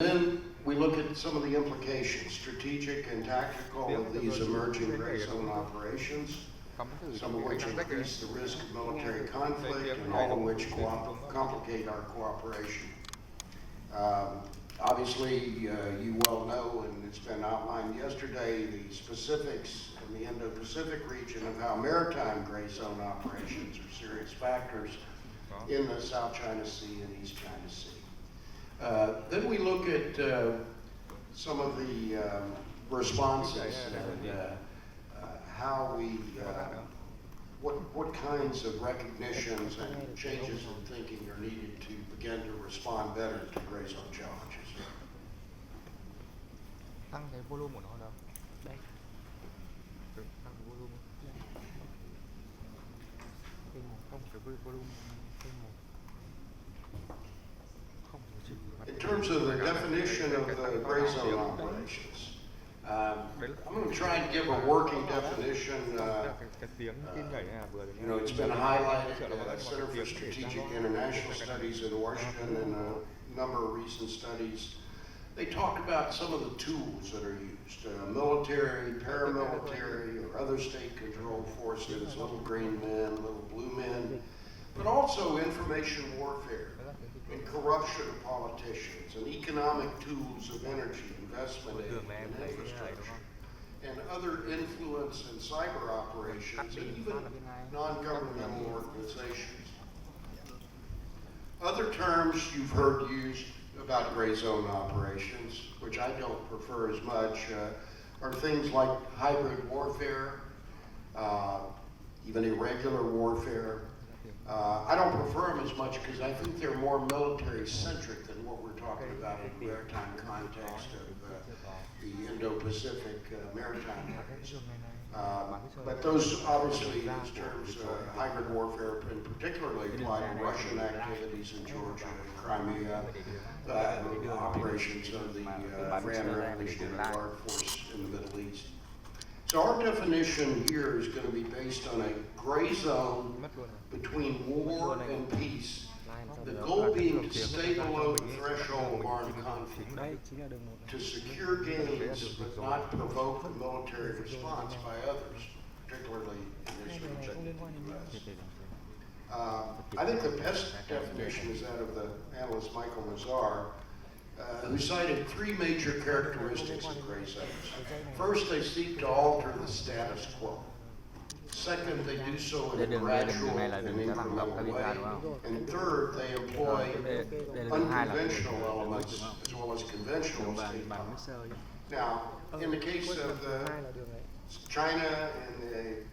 Then we look at some of the implications, strategic and tactical, of these emerging gray zone operations, some of which increase the risk of military conflict and all of which complicate our cooperation. Obviously, you well know, and it's been outlined yesterday, the specifics in the Indo-Pacific region of how maritime gray zone operations are serious factors in the South China Sea and East China Sea. Then we look at some of the responses and how we, what kinds of recognitions and changes in thinking are needed to begin to respond better to gray zone challenges. Tăng cái volume của nó đâu? Đây. Tăng cái volume. Không cái volume In terms of the definition of the gray zone operations, I'm going to try and give a working definition. It's been highlighted at the Center for Strategic International Studies in Washington and a number of recent studies. They talk about some of the tools that are used, military, paramilitary, or other state-controlled forces, little green men, little blue men, but also information warfare and corruption of politicians and economic tools of energy, investment and infrastructure, and other influence and cyber operations, and even non-governmental organizations. Other terms you've heard used about gray zone operations, which I don't prefer as much, are things like hybrid warfare, even irregular warfare. I don't prefer them as much because I think they're more military-centric than what we're talking about in the maritime context of the Indo-Pacific maritime areas. But those, obviously, those terms, hybrid warfare, and particularly apply to Russian activities in Georgia and Crimea, operations of the Afghan Revolutionary Guard Force in the Middle East. So our definition here is going to be based on a gray zone between war and peace, the goal being to stay below the threshold of armed conflict, to secure gains but not provoke a military response by others, particularly initially in the U.S. I think the best definition is that of the analyst Michael Mazar, who cited three major characteristics of gray zones. First, they seek to alter the status quo. Second, they do so in a gradual and incremental way. And third, they employ unconventional elements as well as conventional state power. Now, in the case of China and the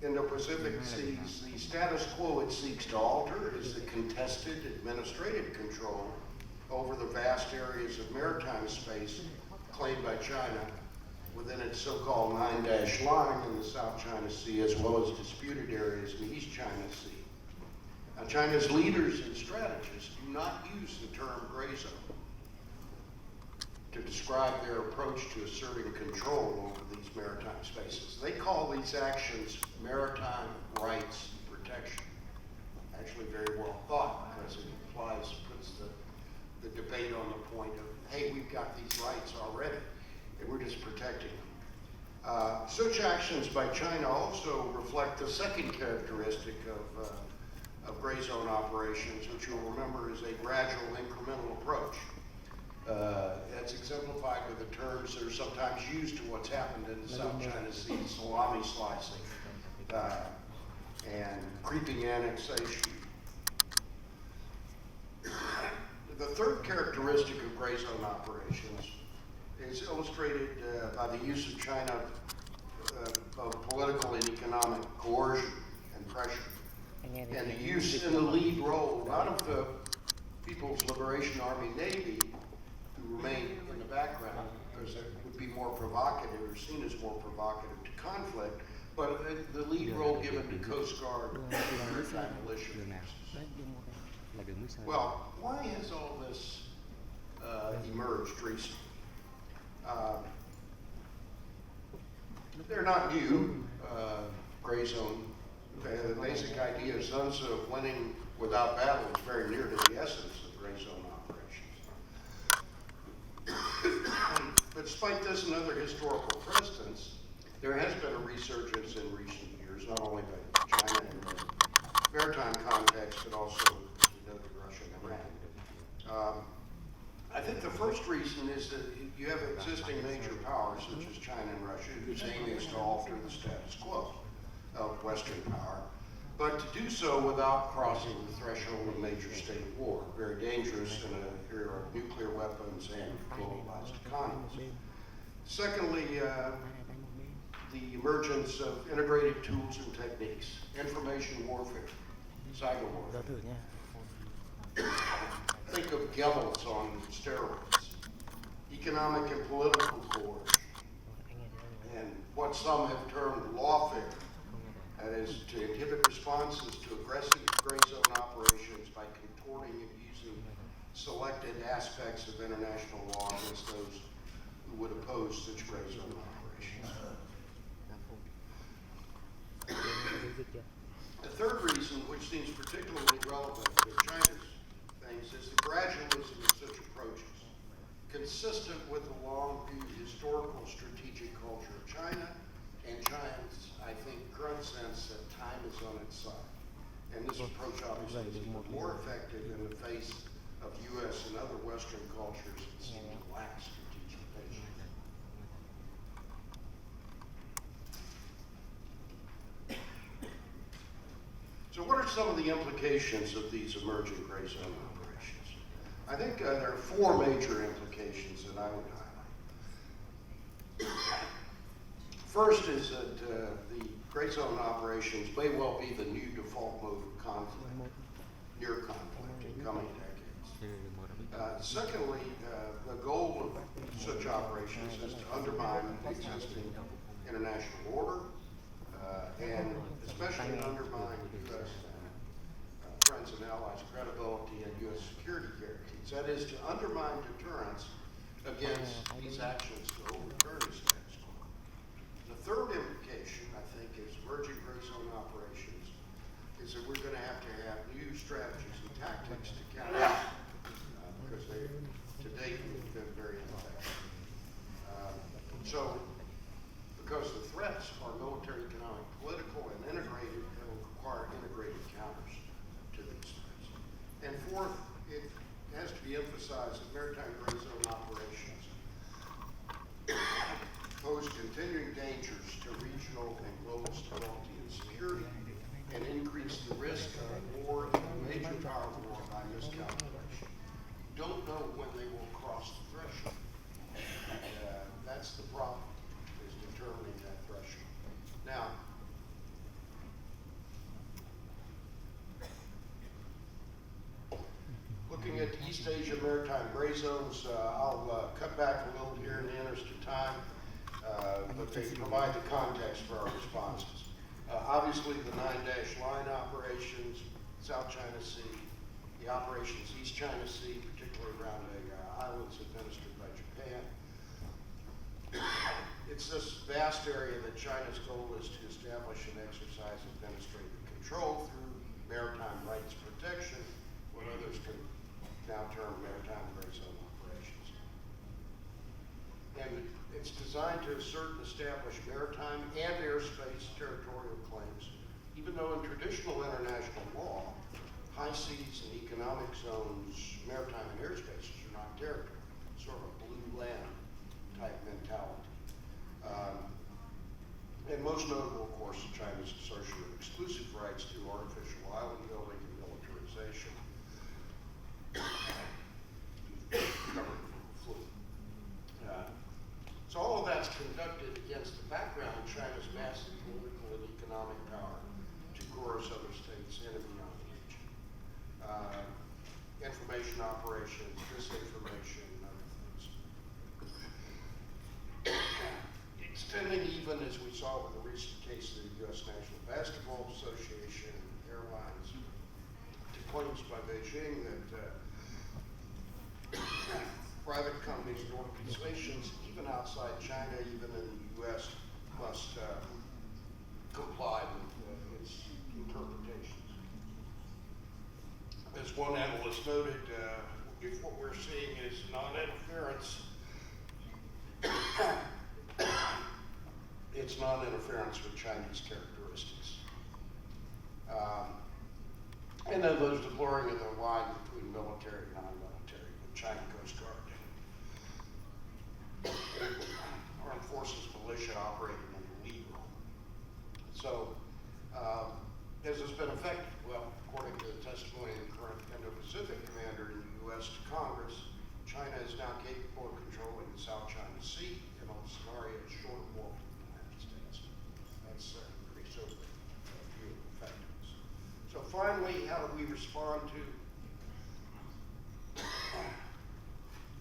Indo-Pacific seas, the status quo it seeks to alter is the contested administrative control over the vast areas of maritime space claimed by China within its so-called 9-dash line in the South China Sea, as well as disputed areas in the East China Sea. Now, China's leaders and strategists do not use the term gray zone to describe their approach to asserting control over these maritime spaces. They call these actions maritime rights protection. Actually very well thought, because it puts the debate on the point of, hey, we've got these rights already, and we're just protecting them. Such actions by China also reflect the second characteristic of gray zone operations, which you'll remember is a gradual incremental approach. That's exemplified with the terms that are sometimes used to what's happened in the South China Sea, salami slicing, and creeping annexation. The third characteristic of gray zone operations is illustrated by the use of China of political and economic coercion and pressure, and the use in the lead role, not of the People's Liberation Army Navy, who remain in the background because it would be more provocative or seen as more provocative to conflict, but the lead role given to Coast Guard and maritime militia forces. Well, why has all this emerged recently? They're not new. Gray zone, the basic idea of Sun Tzu of winning without battle is very near to the essence of gray zone operations. despite this and other historical precedents, there has been a resurgence in recent years, not only by China in the maritime context, but also, as we know, Russia and Iran. I think the first reason is that you have existing major powers such as China and Russia whose aim is to alter the status quo of Western power, but to do so without crossing the threshold of major state war, very dangerous in an era of nuclear weapons and globalized economies. Secondly, the emergence of integrated tools and techniques, information warfare, cyber warfare. Think of Goebbels on steroids, economic and political coercion, and what some have termed lawfare, that is to inhibit responses to aggressive gray zone operations by contorting and using selected aspects of international law against those who would oppose such gray zone operations. The third reason, which seems particularly relevant to China's things, is the gradualism of such approaches, consistent with the long-viewed historical strategic culture of China and China's, I think, current sense that time is on its side. And this approach obviously is even more effective in the face of U.S. and other Western cultures that seem to lack strategic patience. So what are some of the implications of these emerging gray zone operations? I think there are four major implications that I would highlight. First is that the gray zone operations may well be the new default mode of conflict, near conflict in coming decades. Secondly, the goal of such operations is to undermine the existing international order, and especially undermine U.S. Friends and allies' credibility and U.S. security guarantees. That is to undermine deterrence against these actions to overturn the status quo. The third implication, I think, is emerging gray zone operations is that we're going to have new strategies and tactics to counter because they, to date, have been very ineffective. So, because the threats are military, economic, political, and integrated, it will require integrated counters to these threats. And fourth, it has to be emphasized that maritime gray zone operations pose continuing dangers to regional and global stability and security, and increase the risk of war and a major power war by miscalculation. Don't know when they will cross the threshold. That's the problem, is determining that threshold. Now, looking at East Asia maritime gray zones, I'll cut back a little here in the interest of time, but they provide the context for our responses. Obviously, the 9-dash line operations, South China Sea, the operations East China Sea, particularly around the islands administered by Japan. It's this vast area that China's goal is to establish and exercise administrative control through maritime rights protection, what others can now term maritime gray zone operations. And it's designed to assert and establish maritime and airspace territorial claims, even though in traditional international law, high seas and economic zones, maritime and airspaces are not territory, sort of a blue land type mentality. And most notable, of course, China's assertion of exclusive rights through artificial island building and militarization. So all of that's conducted against the background of China's massive political and economic power to coerce other states in and beyond the region. Information operations, disinformation, and other things. Extending even, as we saw with the recent case of the U.S. National Basketball Association Airlines, to claims by Beijing that private companies and organizations, even outside China, even in the U.S., must comply with its interpretations. As one analyst noted, if what we're seeing is non-interference interference with Chinese characteristics. And then those deploring of the line between military and non-military, with China Coast Guard. Armed Forces militia operating in the lead role. So, has this been effective? Well, according to the testimony of the current Indo-Pacific commander in the U.S. to Congress, China is now capable of controlling the South China Sea in all scenarios short of war with the United States. That's pretty sobering view of effectiveness. So finally, how do we respond to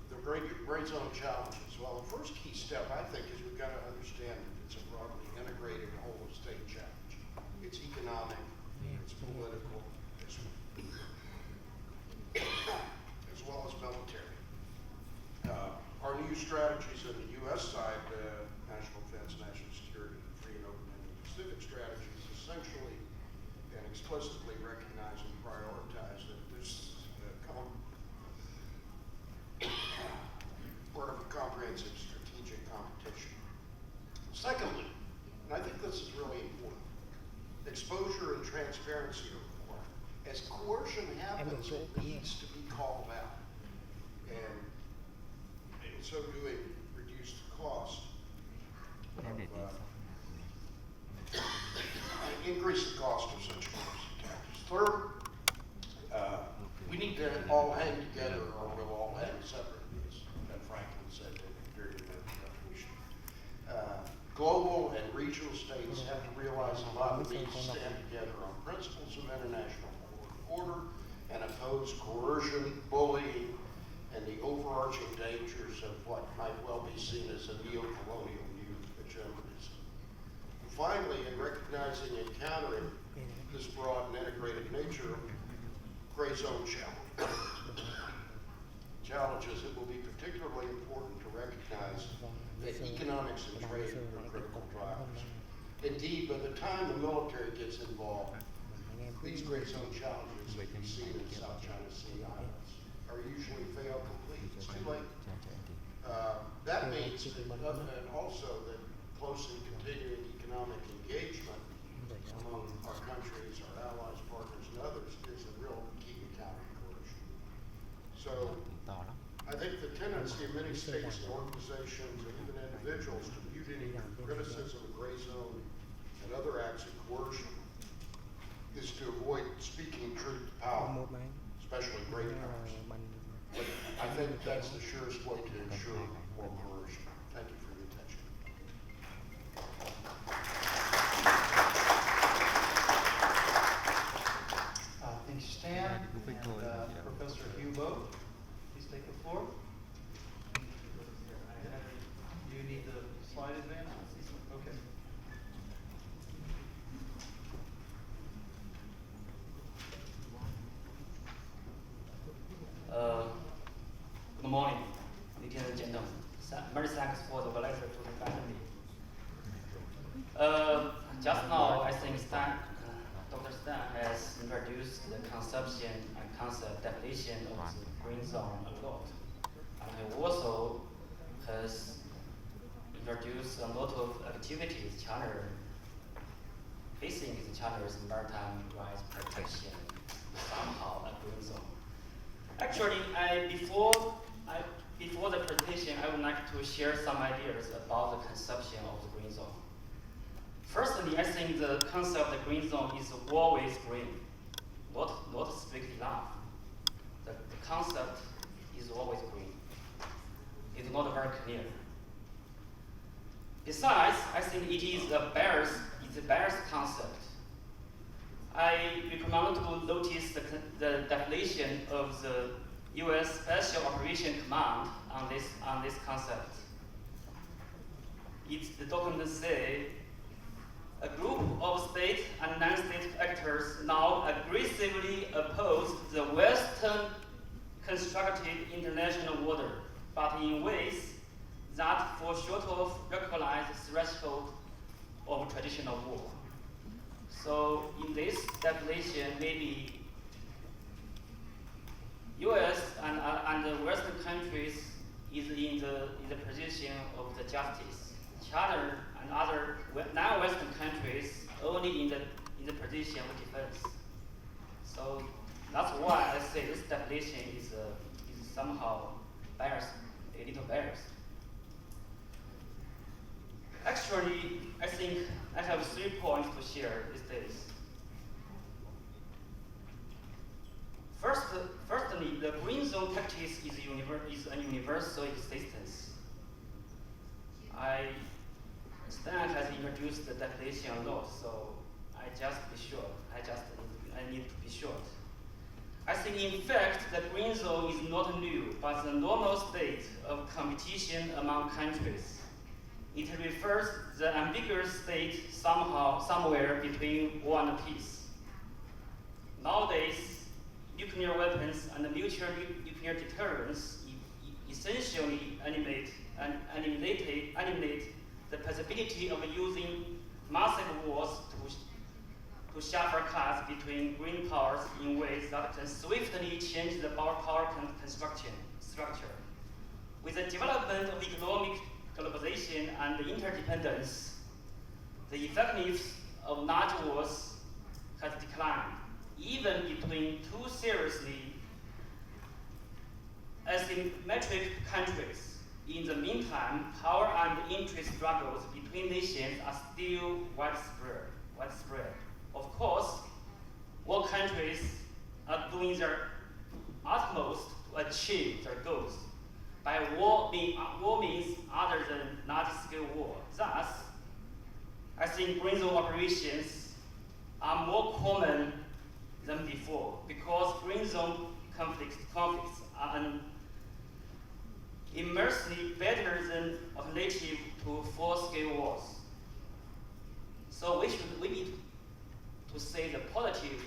the gray zone challenges? Well, the first key step, I think, is we've got to understand that it's a broadly integrated whole-of-state challenge. It's economic, it's political, as well as military. Our new strategies on the U.S. side, national defense, national security, free and open Indo-Pacific strategies, essentially and explicitly recognize and prioritize that this part of a comprehensive strategic competition. Secondly, and I think this is really important, exposure and transparency are required. As coercion happens, it needs to be called out. And in so doing, reduce the cost of, increase the cost of such coercive tactics. Third, we need to all hang together or we'll all hang separately, as Ben Franklin said during the Revolution. Global and regional states have to realize a lot of need to stand together on principles of international order and oppose coercion, bullying, and the overarching dangers of what might well be seen as a neo-colonial new hegemonism. Finally, in recognizing and countering this broad and integrated nature of gray zone challenges, it will be particularly important to recognize that economics and trade are critical drivers. Indeed, by the time the military gets involved, these gray zone challenges that we see in the South China Sea islands are usually fail complete. It's too late. That means that, and also that close and continuing economic engagement among our countries, our allies, partners, and others is a real key to countering coercion. So, I think the tendency of many states and organizations and even individuals to mute any criticism of gray zone and other acts of coercion is to avoid speaking truth to power, especially great powers. But I think that's the surest way to ensure more coercion. Thank you for your attention. Thank you, Stan. And, Professor Hubo, please take the floor. Do you need the slide advance? Okay. Good morning, ladies and gentlemen. Many thanks for the letter to the family. Just now, I think Dr. Stan has introduced the conception and concept definition of the green zone a lot. And he also has introduced a lot of activities China facing China's maritime rights protection, somehow a green zone. Actually, before the presentation, I would like to share some ideas about the conception of the green zone. Firstly, I think the concept of the green zone is always green, not strictly enough. The concept is always green. It's not very clear. Besides, I think it is a biased concept. I recommend to notice the definition of the U.S. Special Operation Command on this concept. The document says a group of state and non-state actors now aggressively oppose the Western constructed international order, but in ways that fall short of recognized threshold of traditional war. So in this definition, maybe U.S. and the Western countries is in the position of the justice China and other non-Western countries only in the position of defense. So that's why I say this definition is somehow biased, a little biased. Actually, I think I have 3 points to share these days. Firstly, the green zone tactics is a universal existence. Stan has introduced the definition a lot, so I need to be short. I think in fact the green zone is not new, but the normal state of competition among countries. It refers to the ambiguous state somewhere between war and peace. Nowadays, nuclear weapons and mutual nuclear deterrence essentially eliminate the possibility of using massive wars to shuffle cards between green powers in ways that can swiftly change the power structure. With the development of economic globalization and interdependence, the effectiveness of large wars has declined, even between two seriously asymmetric countries. In the meantime, power and interest struggles between nations are still widespread. Of course, all countries are doing their utmost to achieve their goals by war means other than large-scale war. Thus, I think green zone operations are more common than before because green zone conflicts are immensely better than alternative to full-scale wars. So we need to say the positive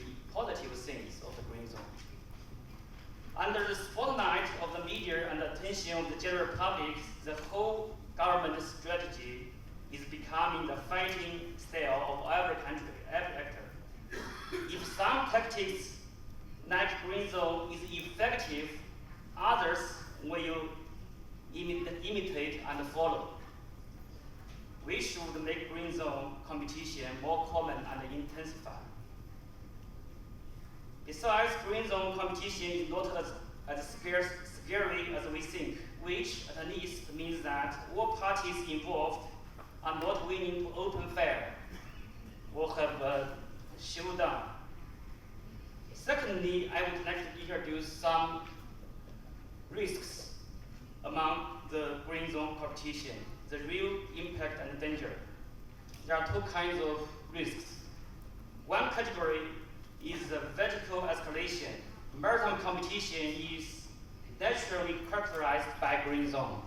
things of the green zone. Under the spotlight of the media and the attention of the general public, the whole government strategy is becoming the fighting style of every country, every actor. If some tactics like green zone is effective, others will imitate and follow. We should make green zone competition more common and intensify. Besides, green zone competition is not as scary as we think, which at least means that all parties involved are not willing to open fire or have a showdown. Secondly, I would like to introduce some risks among the green zone competition, the real impact and danger. There are two kinds of risks. One category is the vertical escalation. Maritime competition is naturally characterized by green zone.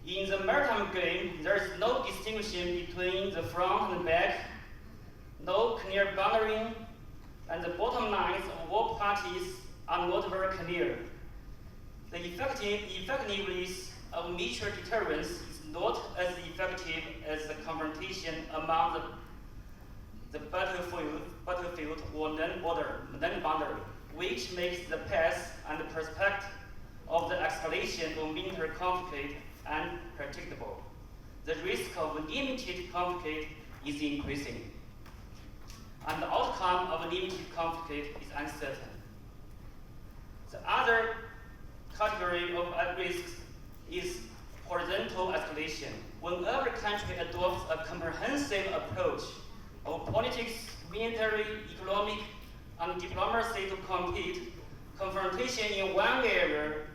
In the maritime game, there is no distinction between the front and back, no clear boundary, and the bottom lines of all parties are not very clear. The effectiveness of mutual deterrence is not as effective as the confrontation among the battlefield or non-boundary, which makes the path and the prospect of the escalation of military conflict unpredictable. The risk of limited conflict is increasing, and the outcome of limited conflict is uncertain. The other category of risks is horizontal escalation. When every country adopts a comprehensive approach of politics, military, economic, and diplomacy to compete, confrontation in one area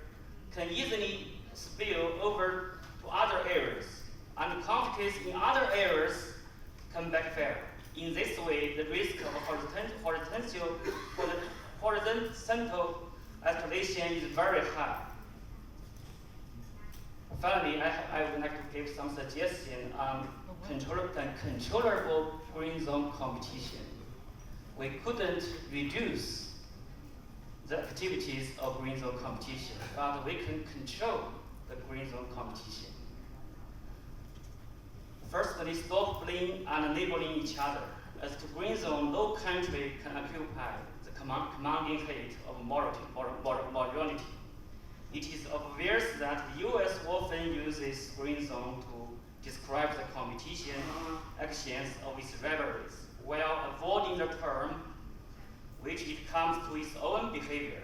can easily spill over to other areas, and conflicts in other areas can backfire. In this way, the risk of horizontal escalation is very high. Finally, I would like to give some suggestions on controllable green zone competition. We couldn't reduce the activities of green zone competition, but we can control the green zone competition. Firstly, stop blaming and labeling each other. As to green zone, no country can occupy the commanding height of morality. it is obvious that the US often uses green zone to describe the competition actions of its rivalries, while avoiding the term which it comes to its own behavior,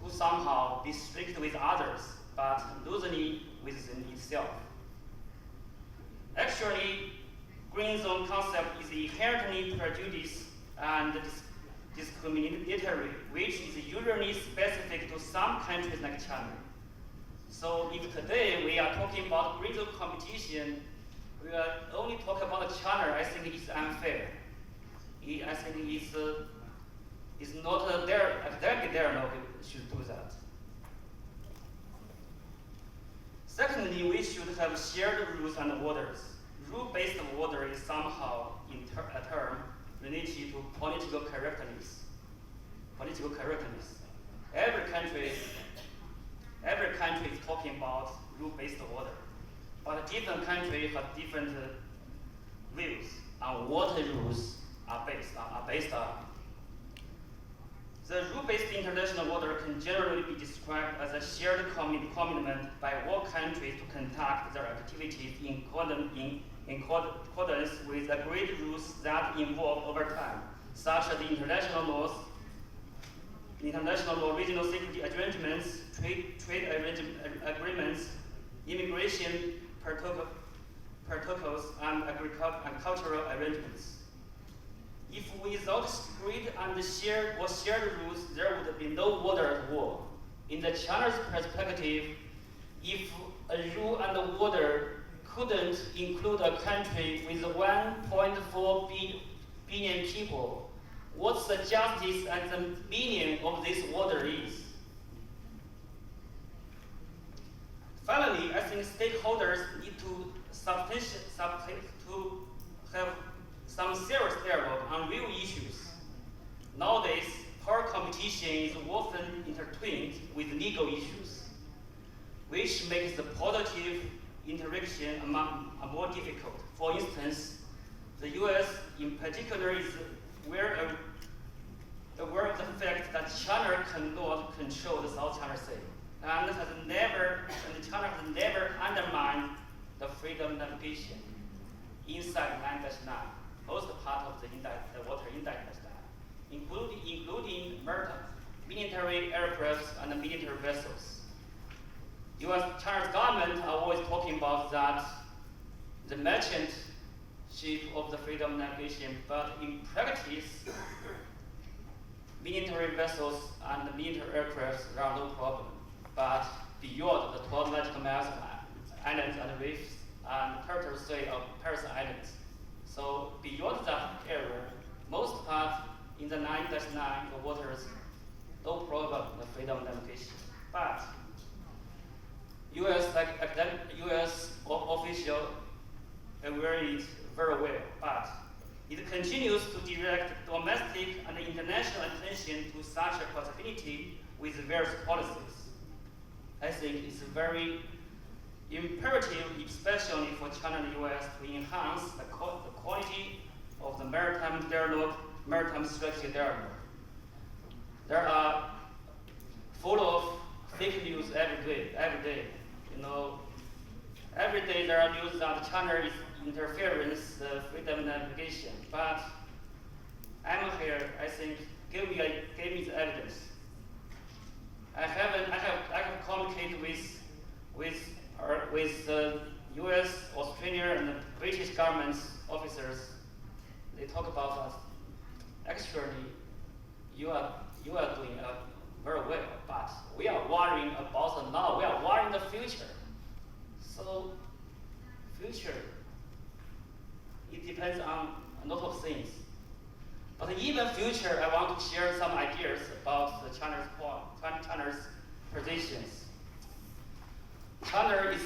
to somehow be strict with others, but loosening within itself. Actually, green zone concept is inherently prejudiced and discriminatory, which is usually specific to some countries like China. So if today we are talking about green zone competition, we are only talking about China, I think it's unfair. I think it's not their academic dialogue should do that. Secondly, we should have shared rules and orders. Rule-based order is somehow a term related to political correctness. Political correctness. Every country is talking about rule-based order, but different countries have different views on what rules are based on. The rule-based international order can generally be described as a shared commitment by all countries to conduct their activities in accordance with agreed rules that evolve over time, such as international laws, international law, regional security arrangements, trade agreements, immigration protocols, and cultural arrangements. If without strict and shared rules, there would be no order at all. In the China's perspective, if a rule and order couldn't include a country with 1.4 billion people, what's the justice and the meaning of this order is? Finally, I think stakeholders need to have some serious dialogue on real issues. Nowadays, power competition is often intertwined with legal issues, which makes the positive interaction more difficult. For instance, the US in particular is aware of the fact that China cannot control the South China Sea, and China has never undermined the freedom of navigation inside 9-9, most part of the water in 9-9, including military aircraft and military vessels. China's government are always talking about that the merchant ship of the freedom of navigation, but in practice, military vessels and military aircraft are no problem. But beyond the 12 nautical miles islands and reefs and territorial sea of Paris Islands. So beyond that area, most part in the 9-9, the waters, no problem, the freedom of navigation. But US official aware it very well, but it continues to direct domestic and international attention to such a possibility with various policies. I think it's very imperative, especially for China and the US, to enhance the quality of the maritime dialogue, maritime strategy dialogue. There are full of fake news every day. Every day there are news that China is interference freedom of navigation. But I'm here, I think, give me the evidence. I have communicated with the US, Australia, and the British government's officers. They talk about us. Actually, you are doing very well, but we are worrying about the now. We are worrying the future. So, future, it depends on a lot of things. But even future, I want to share some ideas about China's positions. China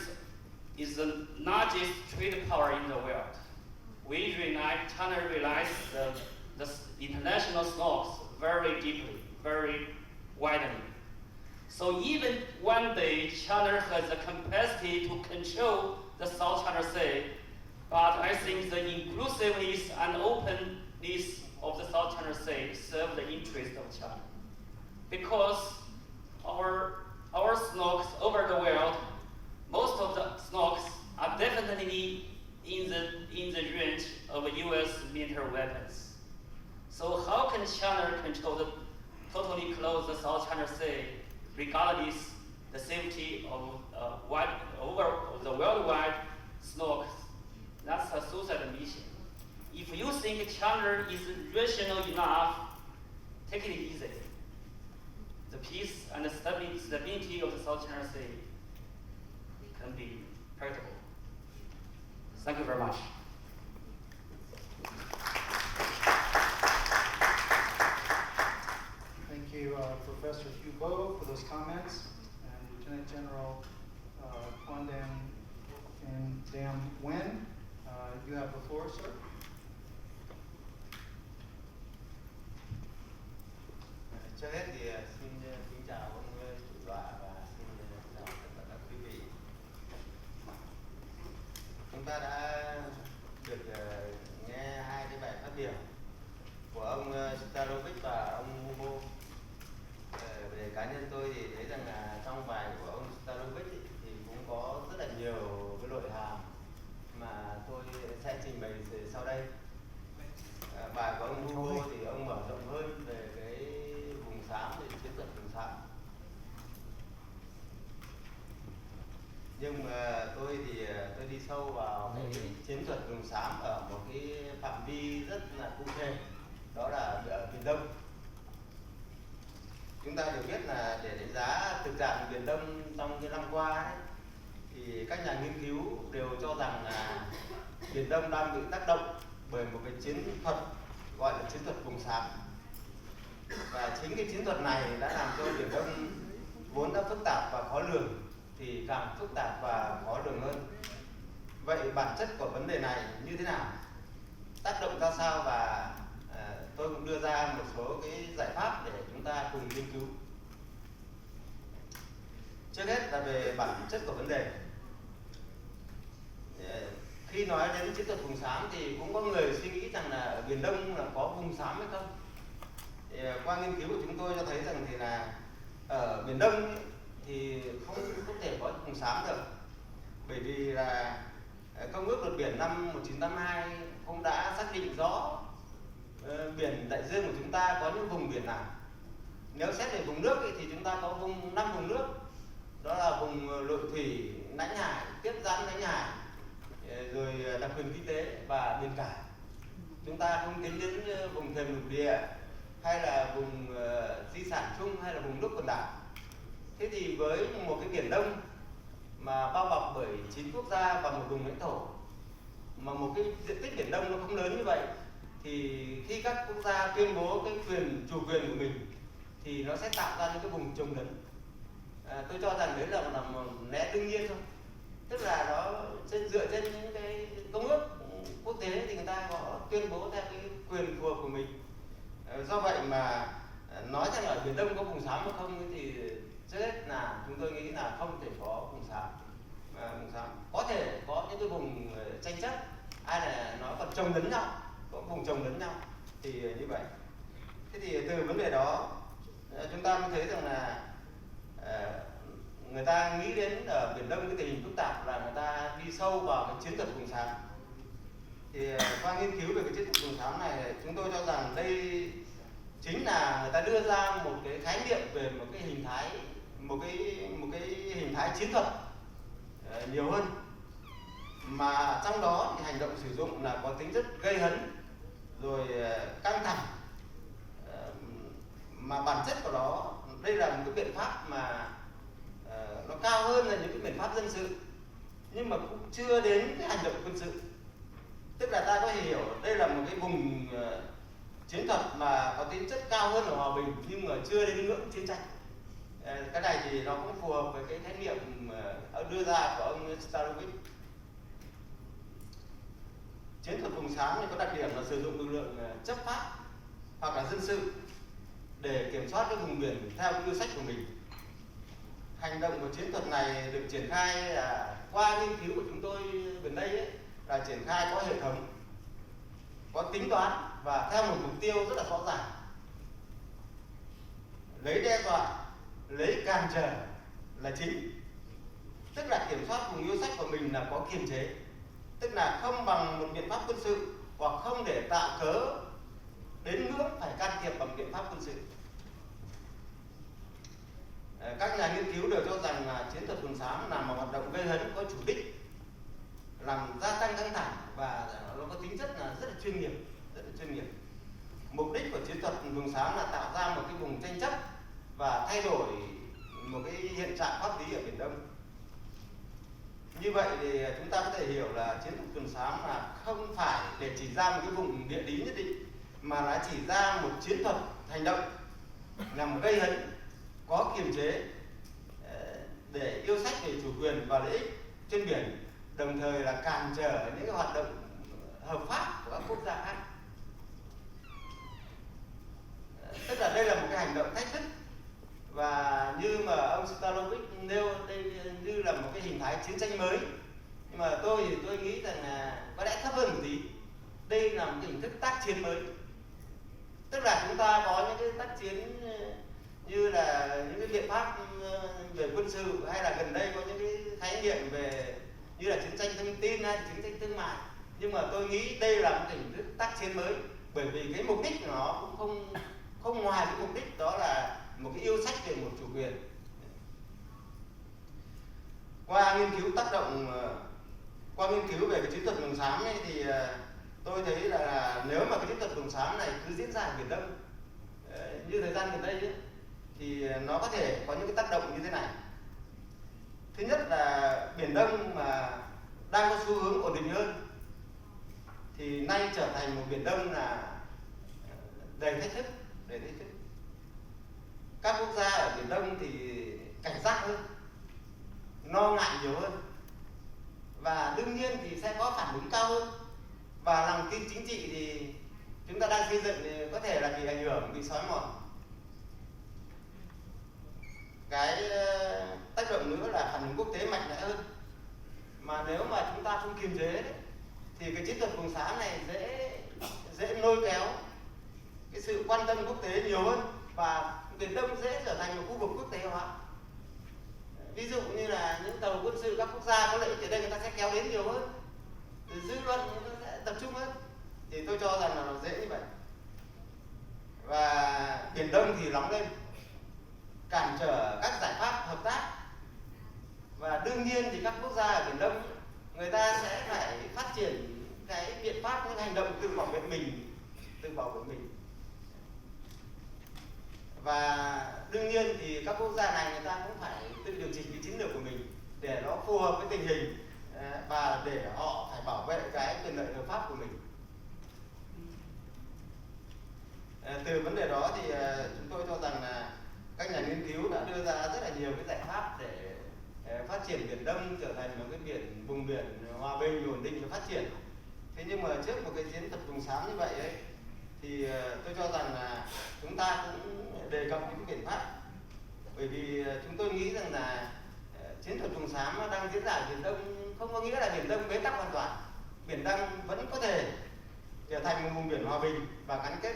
is the largest trade power in the world. China relies the international stocks very deeply, very widely. So even one day, China has the capacity to control the South China Sea, but I think the inclusiveness and openness of the South China Sea serve the interest of China. Because our our snokes over the world, most of the snokes are definitely in the range of US military weapons. So how can China totally close the South China Sea, regardless the safety of the worldwide snokes? That's a suicide mission. If you think China is rational enough, take it easy. The peace and the stability of the South China Sea can be practical. Thank you very much. Thank you, Professor Hugo, for those comments, and Lieutenant General Quang and Nguyen. You have the floor, sir. Trước hết thì xin kính chào ông chủ tọa và xin chào tất cả các quý vị. Chúng ta đã được nghe hai cái bài phát biểu của ông Starovic và ông Hugo. Về cá nhân tôi thì thấy rằng là trong bài của ông Starovic thì cũng có rất là nhiều cái nội hàm mà tôi sẽ trình bày sau đây. Bài của ông Hugo thì ông mở rộng hơn về cái vùng xám, về chiến thuật vùng xám. Nhưng mà tôi thì tôi đi sâu vào cái chiến thuật vùng xám ở một cái phạm vi rất là cụ thể, đó là ở Biển Đông. Chúng ta đều biết là để đánh giá thực trạng Biển Đông trong những năm qua ấy, thì các nhà nghiên cứu đều cho rằng là Biển Đông đang bị tác động bởi một cái chiến thuật gọi là chiến thuật vùng xám. Và chính cái chiến thuật này đã làm cho Biển Đông vốn đã phức tạp và khó lường thì càng phức tạp và khó lường hơn. Vậy bản chất của vấn đề này như thế nào? Tác động ra sao? Và tôi cũng đưa ra một số cái giải pháp để chúng ta cùng nghiên cứu. Trước hết là về bản chất của vấn đề. Khi nói đến chiến thuật vùng xám thì cũng có người suy nghĩ rằng là ở Biển Đông là có vùng xám hay không? Qua nghiên cứu của chúng tôi cho thấy rằng thì là ở Biển Đông thì không thể có vùng xám được, bởi vì là Công ước Luật Biển năm 1982 cũng đã xác định rõ biển đại dương của chúng ta có những vùng biển nào. Nếu xét về vùng nước thì chúng ta có 5 vùng nước, đó là vùng nội thủy, lãnh hải, tiếp giáp lãnh hải, rồi đặc quyền kinh tế và biển cả. Chúng ta không tính đến vùng thềm lục địa hay là vùng di sản chung hay là vùng nước quần đảo. Thế thì với một cái Biển Đông mà bao bọc bởi 9 quốc gia và một vùng lãnh thổ, mà một cái diện tích Biển Đông nó không lớn như vậy, thì khi các quốc gia tuyên bố cái chủ quyền của mình thì nó sẽ tạo ra những cái vùng trồng lấn. Tôi cho rằng đấy là một lẽ đương nhiên thôi, tức là nó dựa trên những cái công ước quốc tế thì người ta có tuyên bố theo cái quyền phù hợp của mình. Do vậy mà nói rằng ở Biển Đông có vùng xám hay không thì trước hết là chúng tôi nghĩ là không thể có vùng xám. Vùng xám có thể có những cái vùng tranh chấp, hay là nó còn chồng lấn nhau, có vùng chồng lấn nhau thì như vậy. Thế thì từ vấn đề đó chúng ta mới thấy rằng là người ta nghĩ đến ở Biển Đông cái tình hình phức tạp là người ta đi sâu vào cái chiến thuật vùng xám. Thì qua nghiên cứu về cái chiến thuật vùng xám này, chúng tôi cho rằng đây chính là người ta đưa ra một cái khái niệm về một cái hình thái, một cái hình thái chiến thuật nhiều hơn, mà trong đó thì hành động sử dụng là có tính chất gây hấn rồi căng thẳng, mà bản chất của nó đây là một cái biện pháp mà nó cao hơn là những cái biện pháp dân sự, nhưng mà cũng chưa đến cái hành động quân sự. Tức là ta có thể hiểu đây là một cái vùng chiến thuật mà có tính chất cao hơn là hòa bình, nhưng mà chưa đến ngưỡng chiến tranh. Cái này thì nó cũng phù hợp với cái khái niệm đưa ra của ông Starovic. Chiến thuật vùng xám thì có đặc điểm là sử dụng lực lượng chấp pháp hoặc là dân sự để kiểm soát cái vùng biển theo cái yêu sách của mình. Hành động của chiến thuật này được triển khai qua nghiên cứu của chúng tôi gần đây ấy, là triển khai có hệ thống, có tính toán và theo một mục tiêu rất là rõ ràng: lấy đe dọa, lấy cản trở là chính. Tức là kiểm soát vùng yêu sách của mình là có kiềm chế, tức là không bằng một biện pháp quân sự hoặc không để tạo cớ đến ngưỡng phải can thiệp bằng biện pháp quân sự. Các nhà nghiên cứu đều cho rằng là chiến thuật quần xám là một hoạt động gây hấn có chủ đích, làm gia tăng căng thẳng và nó có tính chất là rất là chuyên nghiệp, rất là chuyên nghiệp. Mục đích của chiến thuật vùng xám là tạo ra một cái vùng tranh chấp và thay đổi một cái hiện trạng pháp lý ở Biển Đông. Như vậy thì chúng ta có thể hiểu là chiến thuật quần xám là không phải để chỉ ra một cái vùng địa lý nhất định, mà là chỉ ra một chiến thuật hành động nhằm gây hấn có kiềm chế để yêu sách về chủ quyền và lợi ích trên biển, đồng thời là cản trở những cái hoạt động hợp pháp của các quốc gia khác. Tức là đây là một cái hành động thách thức, và như mà ông Stalovic nêu đây như là một cái hình thái chiến tranh mới. Nhưng mà tôi nghĩ rằng là có lẽ thấp hơn một tí. Đây là một cái hình thức tác chiến mới. Tức là chúng ta có những cái tác chiến như là những cái biện pháp về quân sự, hay là gần đây có những cái khái niệm về như là chiến tranh thông tin hay chiến tranh thương mại. Nhưng mà tôi nghĩ đây là một hình thức tác chiến mới, bởi vì cái mục đích của nó cũng không ngoài cái mục đích đó là một cái yêu sách về một chủ quyền. Qua nghiên cứu tác động, qua nghiên cứu về cái chiến thuật vùng xám ấy, thì tôi thấy là nếu mà cái chiến thuật vùng xám này cứ diễn ra ở Biển Đông như thời gian gần đây ấy, thì nó có thể có những cái tác động như thế này. Thứ nhất là Biển Đông mà đang có xu hướng ổn định hơn thì nay trở thành một Biển Đông là đầy thách thức, đầy thách thức. Các quốc gia ở Biển Đông thì cảnh giác hơn, lo ngại nhiều hơn, và đương nhiên thì sẽ có phản ứng cao hơn. Và lòng tin chính trị thì chúng ta đang xây dựng thì có thể là bị ảnh hưởng, bị xói mòn. Cái tác động nữa là phản ứng quốc tế mạnh mẽ hơn. Mà nếu mà chúng ta không kiềm chế đấy, thì cái chiến thuật vùng xám này dễ lôi kéo cái sự quan tâm quốc tế nhiều hơn, và Biển Đông dễ trở thành một khu vực quốc tế hóa. Ví dụ như là những tàu quân sự các quốc gia có lợi ích ở đây, người ta sẽ kéo đến nhiều hơn, dư luận người ta sẽ tập trung hơn. Thì tôi cho rằng là nó dễ như vậy. Và Biển Đông thì nóng lên, cản trở các giải pháp hợp tác. Và đương nhiên thì các quốc gia ở Biển Đông người ta sẽ phải phát triển cái biện pháp, những hành động tự bảo vệ mình, Và đương nhiên thì các quốc gia này người ta cũng phải tự điều chỉnh cái chiến lược của mình để nó phù hợp với tình hình, và để họ phải bảo vệ cái quyền lợi hợp pháp của mình. Từ vấn đề đó thì chúng tôi cho rằng là các nhà nghiên cứu đã đưa ra rất là nhiều cái giải pháp để phát triển Biển Đông trở thành một cái vùng biển hòa bình, ổn định và phát triển. Thế nhưng mà trước một cái chiến thuật vùng xám như vậy ấy, thì tôi cho rằng là chúng ta cũng đề cập những cái biện pháp. Bởi vì chúng tôi nghĩ rằng là chiến thuật vùng xám đang diễn ra ở Biển Đông không có nghĩa là Biển Đông bế tắc hoàn toàn. Biển Đông vẫn có thể trở thành một vùng biển hòa bình và gắn kết.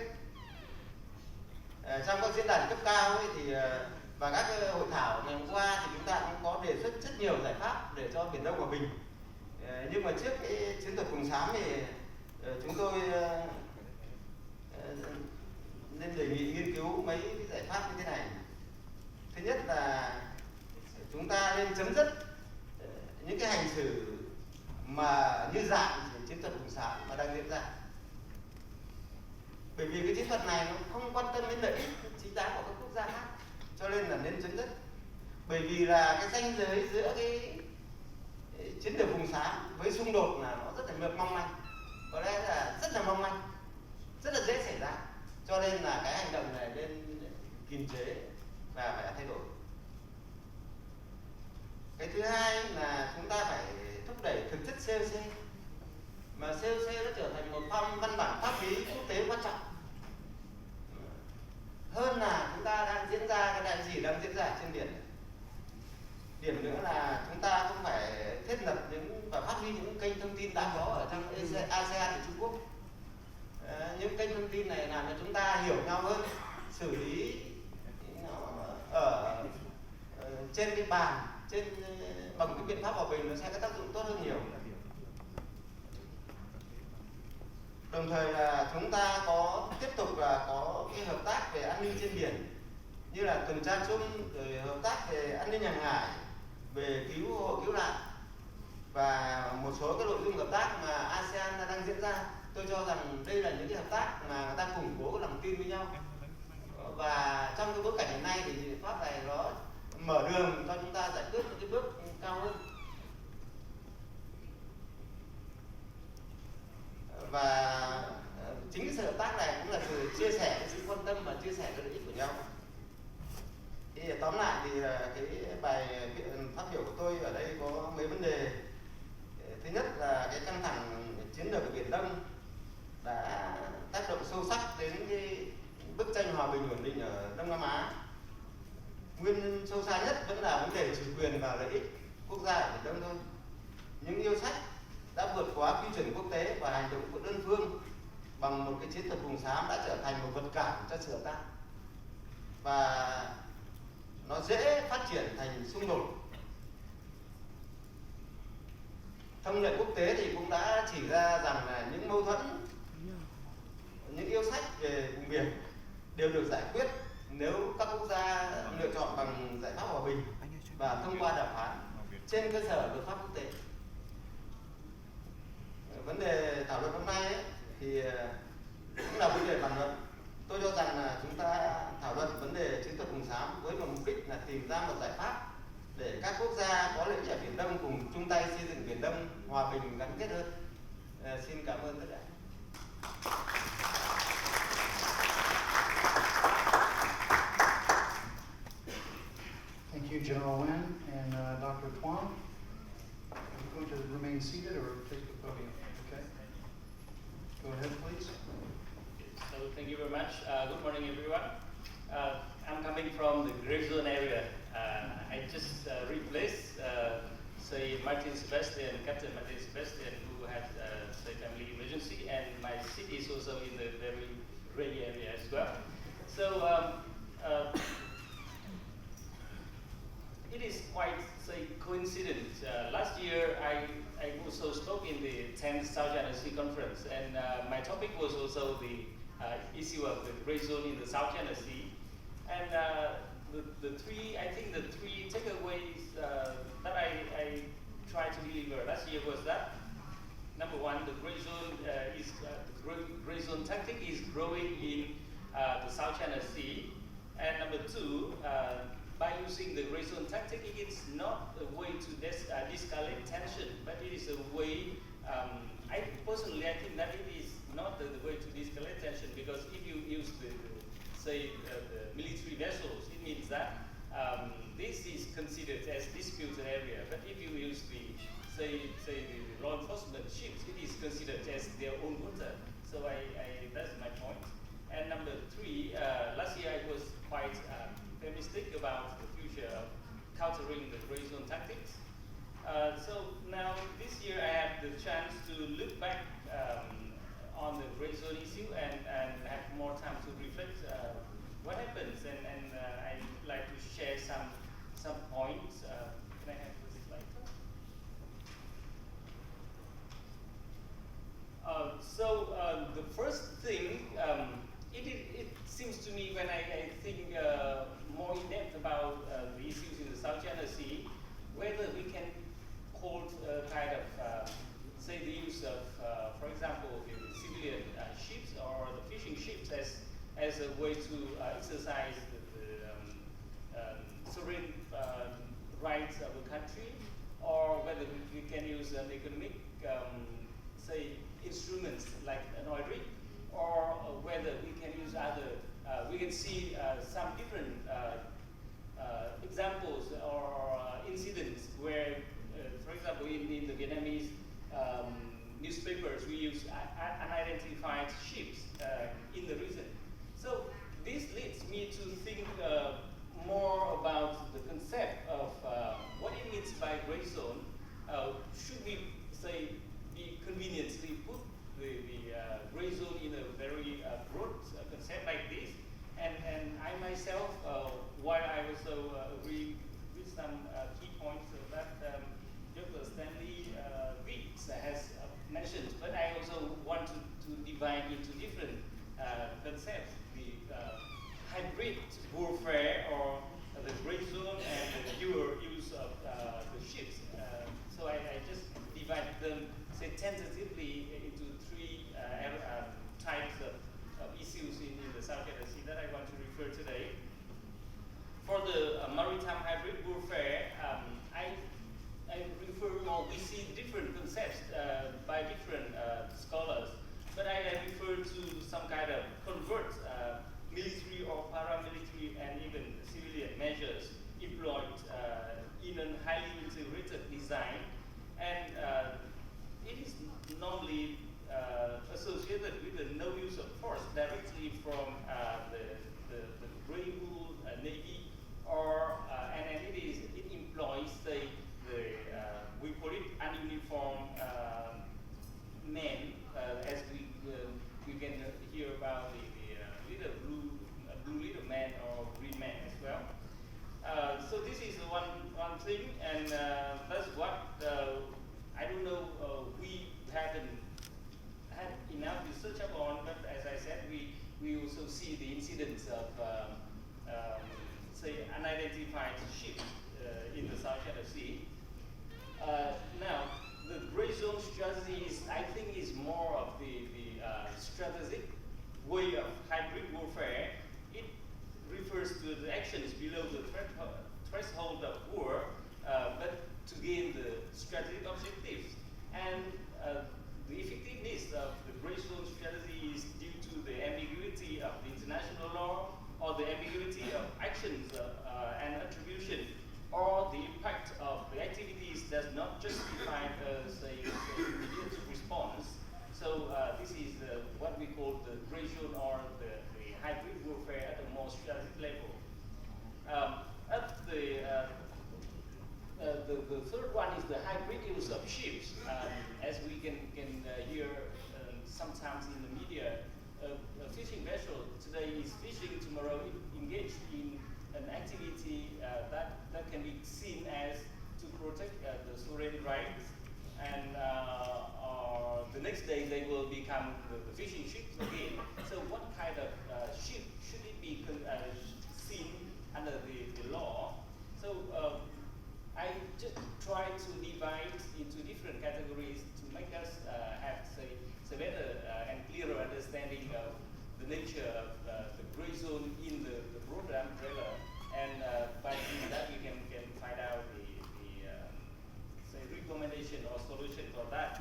Trong các diễn đàn cấp cao ấy thì và các hội thảo ngày hôm qua thì chúng ta cũng có đề xuất rất nhiều giải pháp để cho Biển Đông hòa bình. Nhưng mà trước cái chiến thuật vùng xám thì chúng tôi nên đề nghị nghiên cứu mấy cái giải pháp như thế này. Thứ nhất là chúng ta nên chấm dứt những cái hành xử mà như dạng chiến thuật vùng xám mà đang diễn ra. Bởi vì cái chiến thuật này nó không quan tâm đến lợi ích chính đáng của các quốc gia khác, cho nên là nên chấm dứt. Bởi vì là cái ranh giới giữa cái chiến lược vùng xám với xung đột là nó rất là mong manh, có lẽ là rất là mong manh, rất là dễ xảy ra. Cho nên là cái hành động này nên kiềm chế và phải thay đổi. Cái thứ hai là chúng ta phải thúc đẩy thực chất COC. Mà COC nó trở thành một văn bản pháp lý quốc tế quan trọng hơn là chúng ta đang diễn ra cái gì đang diễn ra trên biển. Điểm nữa là chúng ta cũng phải thiết lập những và phát huy những kênh thông tin đã có ở trong ASEAN và Trung Quốc. Những kênh thông tin này làm cho chúng ta hiểu nhau hơn, xử lý ở trên cái bàn, bằng cái biện pháp hòa bình nó sẽ có tác dụng tốt hơn nhiều. Đồng thời là chúng ta tiếp tục là có cái hợp tác về an ninh trên biển, như là tuần tra chung, rồi hợp tác về an ninh hàng hải, về cứu hộ cứu nạn và một số cái nội dung hợp tác mà ASEAN đang diễn ra. Tôi cho rằng đây là những cái hợp tác mà người ta củng cố lòng tin với nhau, và trong cái bối cảnh hiện nay thì biện pháp này nó mở đường cho chúng ta giải quyết những cái bước cao hơn. Và chính cái sự hợp tác này cũng là sự chia sẻ cái sự quan tâm và chia sẻ cái lợi ích của nhau. Thì tóm lại thì cái bài phát biểu của tôi ở đây có mấy vấn đề. Thứ nhất là cái căng thẳng chiến lược ở Biển Đông đã tác động sâu sắc đến cái bức tranh hòa bình ổn định ở Đông Nam Á. Nguyên nhân sâu xa nhất vẫn là vấn đề chủ quyền và lợi ích quốc gia ở Biển Đông thôi. Những yêu sách đã vượt quá quy chuẩn quốc tế và hành động của đơn phương bằng một cái chiến thuật vùng xám đã trở thành một vật cản cho sự hợp tác, và nó dễ phát triển thành xung đột. Thông lệ quốc tế thì cũng đã chỉ ra rằng là những mâu thuẫn, những yêu sách về vùng biển đều được giải quyết nếu các quốc gia lựa chọn bằng giải pháp hòa bình và thông qua đàm phán trên cơ sở luật pháp quốc tế. Vấn đề thảo luận hôm nay ấy, thì cũng là vấn đề bàn luận. Tôi cho rằng là chúng ta thảo luận vấn đề chiến thuật vùng xám với một mục đích là tìm ra một giải pháp để các quốc gia có lợi ích ở Biển Đông cùng chung tay xây dựng Biển Đông hòa bình gắn kết hơn. Xin cảm ơn tất cả. Thank you, General Nguyen and Dr. Quang. Are you going to remain seated or take the podium? Okay. Go ahead, please. So thank you very much. Good morning, everyone. I'm coming from the Gray Zone area. I just replaced, say, Martin Sebastian, Captain Martin Sebastian, who had, say, family emergency, and my city is also in the very gray area as well. So it is quite, say, coincident. Last year, I also spoke in the 10th South China Sea Conference, and my topic was also the issue of the gray zone in the South China Sea. And the three takeaways that I tried to deliver last year was that, number one, the gray zone gray zone tactic is growing in the South China Sea, and number two, by using the gray zone tactic, it is not a way to de-escalate tension, but it is a way. I personally think that it is not the way to de-escalate tension, because if you use the military vessels, it means that this is considered as disputed area. But if you use the law enforcement ships, it is considered as their own water. So that's my point. And number three, last year I was quite pessimistic about the future of countering the gray zone tactics. So now this year I have the chance to look back on the gray zone issue and have more time to reflect what happens, and I'd like to share some points. Can I have this slide? The first thing, it seems to me when I think more in depth about the issues in the South China Sea, whether we can hold kind of say the use of, for example, the civilian ships or the fishing ships as a way to exercise the sovereign rights of the country, or whether we can use an economic, say, instruments like an oil rig, or whether we can use other, we can see some different examples or incidents where, for example, in the Vietnamese newspapers, we use unidentified ships in the region. So this leads me to think more about the concept of what it means by gray zone. Should we say be conveniently put the gray zone in a very broad concept like this? And I myself, while I also agree with some key points that Dr. Stanley has mentioned, but I also want to divide into different concepts: the hybrid warfare, or the gray zone, and the dual use of the ships. So I just divide them, say, tentatively into three types of issues in the South China Sea that I want to refer today. For the maritime hybrid warfare, I refer, or we see different concepts by different scholars, but I refer to some kind of convert military or paramilitary and even civilian measures employed in a highly integrated design, and it is normally associated with the no use of force directly from the Grey Wool Navy, or and it employs the we call it ununiformed men, as we can hear about the little blue little man or green man as well. So this is one thing, and that's what I don't know. We haven't had enough research upon, but as I said, we also see the incidents of say unidentified ships in the South China Sea. Now, the gray zone strategy is, I think, is more of the strategic way of hybrid warfare. It refers to the actions below the threshold of war, but to gain the strategic objectives. And the effectiveness of the gray zone strategy is due to the ambiguity of the international law, or the ambiguity of actions and attribution, or the impact of the activities does not justify say, immediate response. So this is what we call the gray zone, or the hybrid warfare at a more strategic level. At the third one is the hybrid use of ships. As we can hear sometimes in the media, a fishing vessel today is fishing, tomorrow engaged in an activity that can be seen as to protect the sovereign rights, and the next day they will become the fishing ships again. So what kind of ship should it be seen under the law? So I just try to divide into different categories to make us have, say, better and clearer understanding of the nature of the gray zone in the broader umbrella, and by doing that we can find out the say, recommendation or solution for that.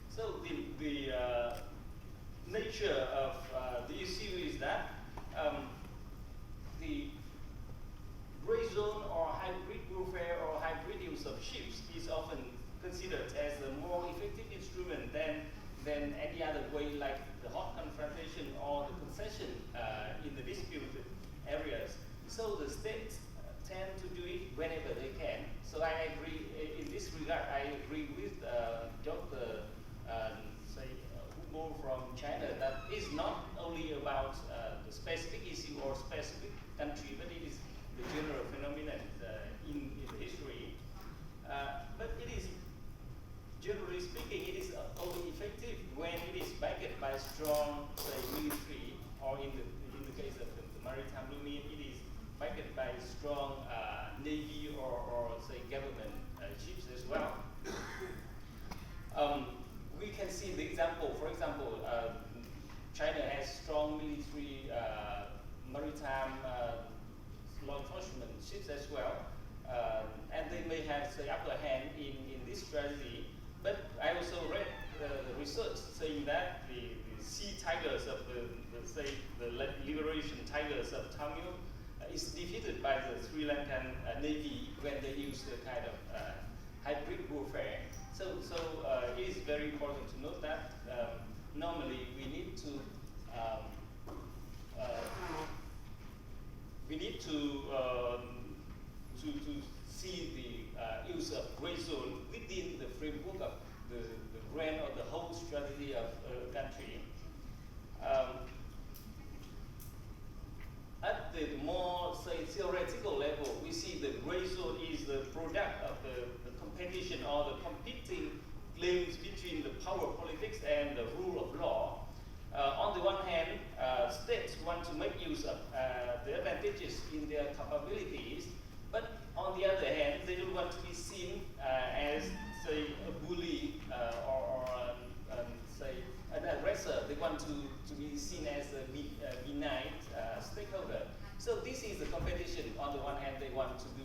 So the nature of the issue is that the gray zone, or hybrid warfare, or hybrid use of ships is often considered as a more effective instrument than any other way, like the hot confrontation or the concession in the disputed areas. So the states tend to do it whenever they can. So I agree, in this regard, I agree with Dr. Hugo from China, that it's not only about the specific issue or specific country, but it is the general phenomenon in the history. But it is, generally speaking, it is only effective when it is backed by strong, say, military, or in the case of the maritime domain, it is backed by strong navy or say government ships as well. We can see the example. For example, China has strong military, maritime law enforcement ships as well, and they may have, say, upper hand in this strategy. But I also read the research saying that the sea tigers of the liberation tigers of Tamil is defeated by the Sri Lankan Navy when they use the kind of hybrid warfare. So it is very important to note that normally we need to see the use of gray zone within the framework of the grand or the whole strategy of a country. At the more, say, theoretical level, we see the gray competing claims between the power politics and the rule of law. On the one hand, states want to make use of the advantages in their capabilities, but on the other hand, they don't want to be seen as, say, a bully or say, an aggressor. They want to be seen as a benign stakeholder. So this is the competition. On the one hand, they want to do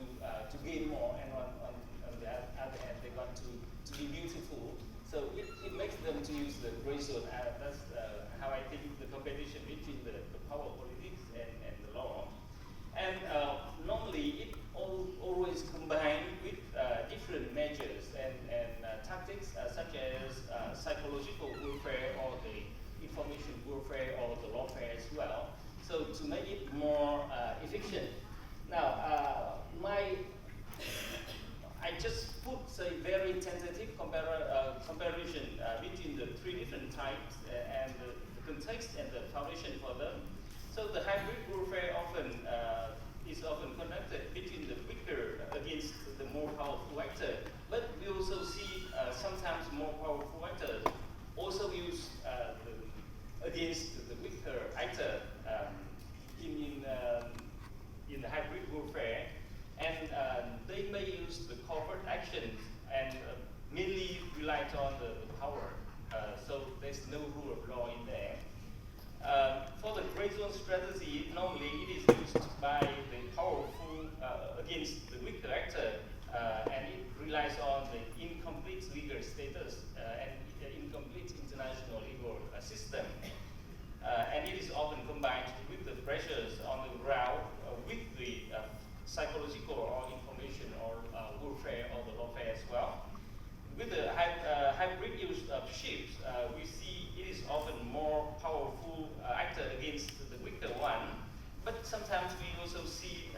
to gain more, and on the other hand, they want to be beautiful. So it makes them to use the gray zone. That's how I think the competition between the power politics and the law. And normally it always combined with different measures and tactics such as psychological warfare or the information warfare or the lawfare as well. So to make it more efficient. Now, I just put a very tentative comparison between the three different types and the context and the foundation for them. So the hybrid warfare is often conducted between the weaker against the more powerful actor. But we also see sometimes more powerful actors also use against the weaker actor in the hybrid warfare, and they may use the covert actions and mainly rely on the power. So there's no rule of law in there. For the gray zone strategy, normally it is used by the powerful against the weaker actor, and it relies on the incomplete legal status and the incomplete international legal system. And it is often combined with the pressures on the ground with the psychological or information or warfare or the lawfare as well. With the hybrid use of ships, we see it is often more powerful actor against the weaker one, but sometimes we also see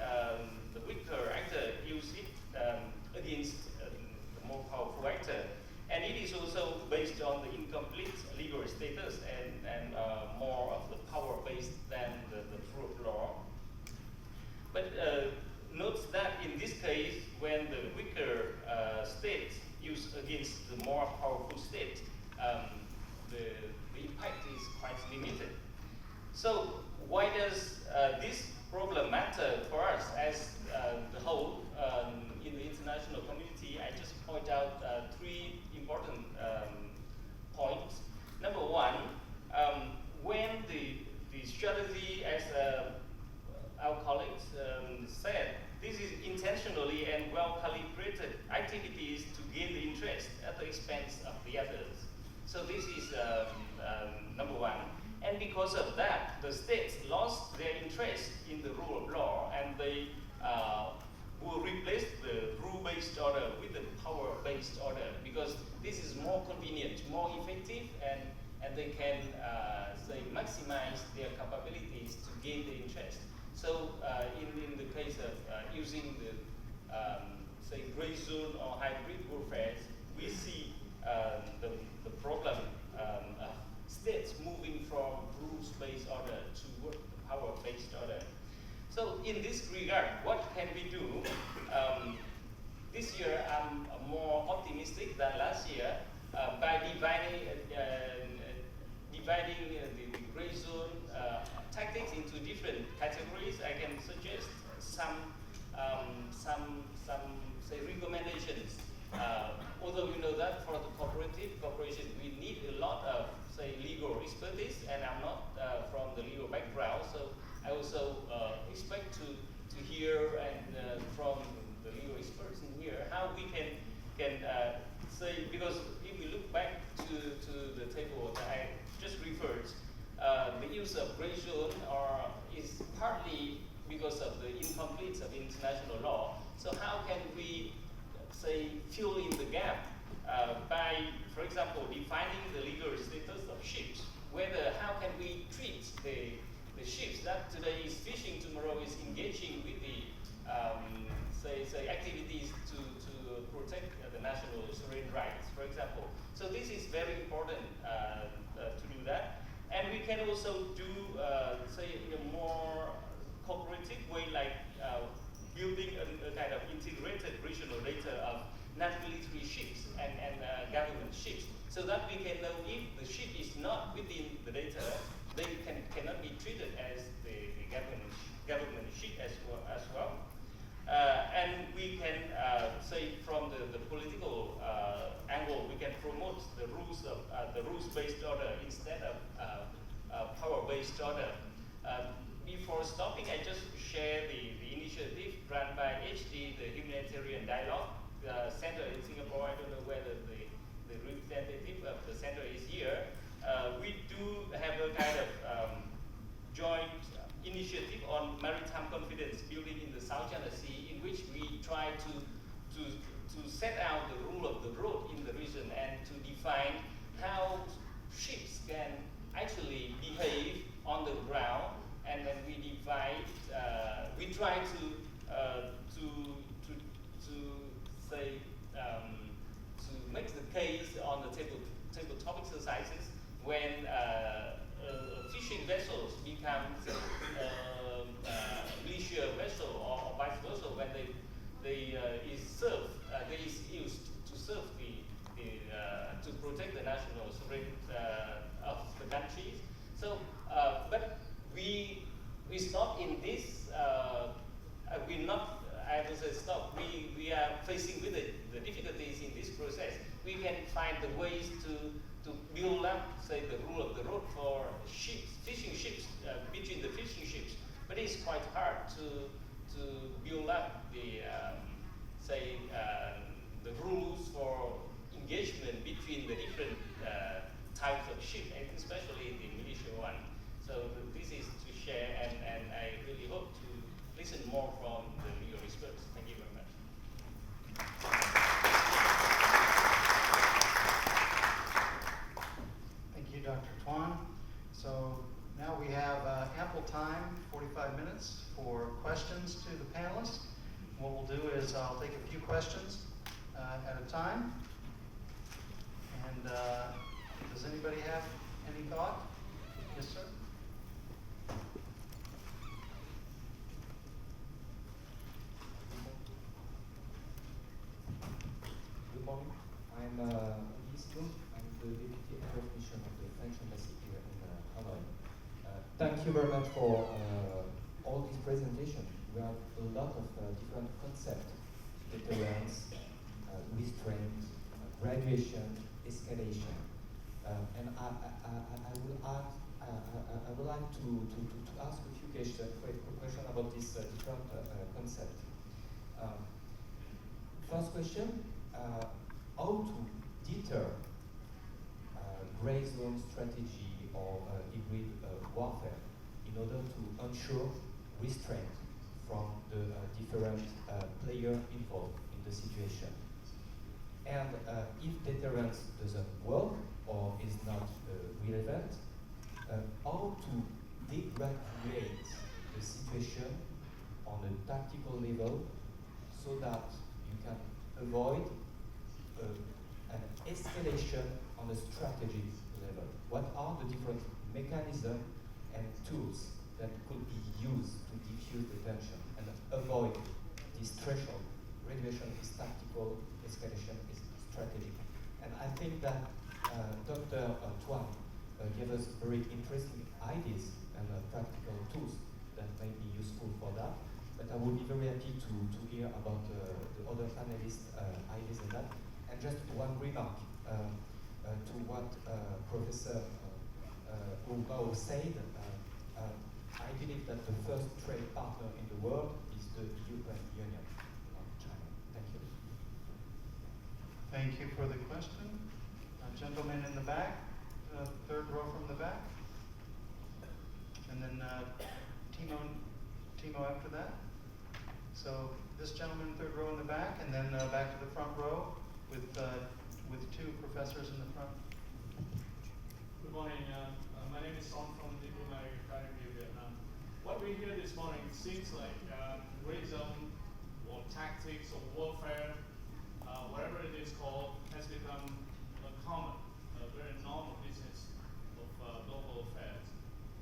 the weaker actor use it against the more powerful actor. And it is also based on the incomplete legal status and more of the power based than the rule of law. But note that in this case, when the weaker state use against the more powerful state, the impact is quite limited. So why does this problem matter for us as the whole in the international community? I just point out three important points. Number one, when the strategy, as our colleagues said, this is intentionally and well-calibrated activities to gain the interest at the expense of the others. So this is number one. And because of that, the states lost their interest in the rule of law, and they will replace the rule-based order with the power-based order, because this is more convenient, more effective, and they can say maximize their capabilities to gain the interest. So in the case of using the say gray zone or hybrid warfare, we see the problem of states moving from rules-based order to power-based order. So in this regard, what can we do? This year I'm more optimistic than last year by dividing the gray zone tactics into different categories. I can suggest some say recommendations. Although you know that for the cooperation, we need a lot of say legal expertise, and I'm not from the legal background, so I also expect to hear and from the legal experts in here how we can say, because if we look back to the table that I just referred, the use of gray zone is partly because of the incompleteness of international law. So how can we say fill in the gap by, for example, defining the legal status of ships? Whether how can we treat the ships that today is fishing, tomorrow is engaging with the say activities to protect the national sovereign rights, for example. So this is very important to do that, and we can also do say in a more cooperative way, like building a kind of integrated regional data of non-military military ships and government ships, so that we can know if the ship is not within the data, they cannot be treated as the government ship as well. And we can say from the political angle, we can promote the rules-based order instead of power-based order. Before stopping, I just share the initiative run by HD, the Humanitarian Dialogue Center in Singapore. I don't know whether the representative of the center is here. We do have a kind of joint initiative on maritime confidence building in the South China Sea, in which we try to set out the rule of the road in the region and to define how ships can actually behave on the ground, and then we divide. We try to say to make the case on the tabletop exercises when fishing vessels become leisure vessel or vice versa when they is used to serve to protect the national sovereignty of the countries. So, but we stop in this. We not. I would say stop. We are facing with the difficulties in this process. We can find the ways to build up, say, the rule of the road for ships, fishing ships, between the fishing ships. But it's quite hard to build up the, say, the rules for engagement between the different types of ship, and especially the militia one. So this is to share, and I really hope to listen more from the legal experts. Thank you very much. Thank you, Dr. Tuan. So now we have ample time, 45 minutes, for questions to the panelists. What we'll do is I'll take a few questions at a time. And does anybody have any thought? Yes, sir? Good morning. I'm Lee. I'm the Deputy Head of Mission of the French Embassy here in Hanoi. Thank you very much for all this presentation. We have a lot of different concepts: deterrence, restraint, graduation, escalation. And I would like to ask a few questions about this different concept. First question, how to deter gray zone strategy or hybrid warfare in order to ensure restraint from the different players involved in the situation. And if deterrence doesn't work or is not relevant, how to degraduate the situation on a tactical level so that you can avoid an escalation on a strategic level. What are the different mechanisms and tools that could be used to diffuse the tension and avoid this threshold? Graduation is tactical, escalation is strategic. And I think that Dr. Tuan gave us very interesting ideas and practical tools that may be useful for that. But I would be very happy to hear about the other panelists' ideas on that. And just one remark to what Professor Wu said. I believe that the first trade partner in the world is the European Union, not China. Thank you. Thank you for the question. Gentleman in the back, third row from the back. And then Timo after that. So this gentleman, third row in the back, and then back to the front row with two professors in the front. Good morning. My name is Song from the Diplomatic Academy of Vietnam. What we hear this morning seems like gray zone or tactics or warfare, whatever it is called, has become a common, a very normal business of global affairs.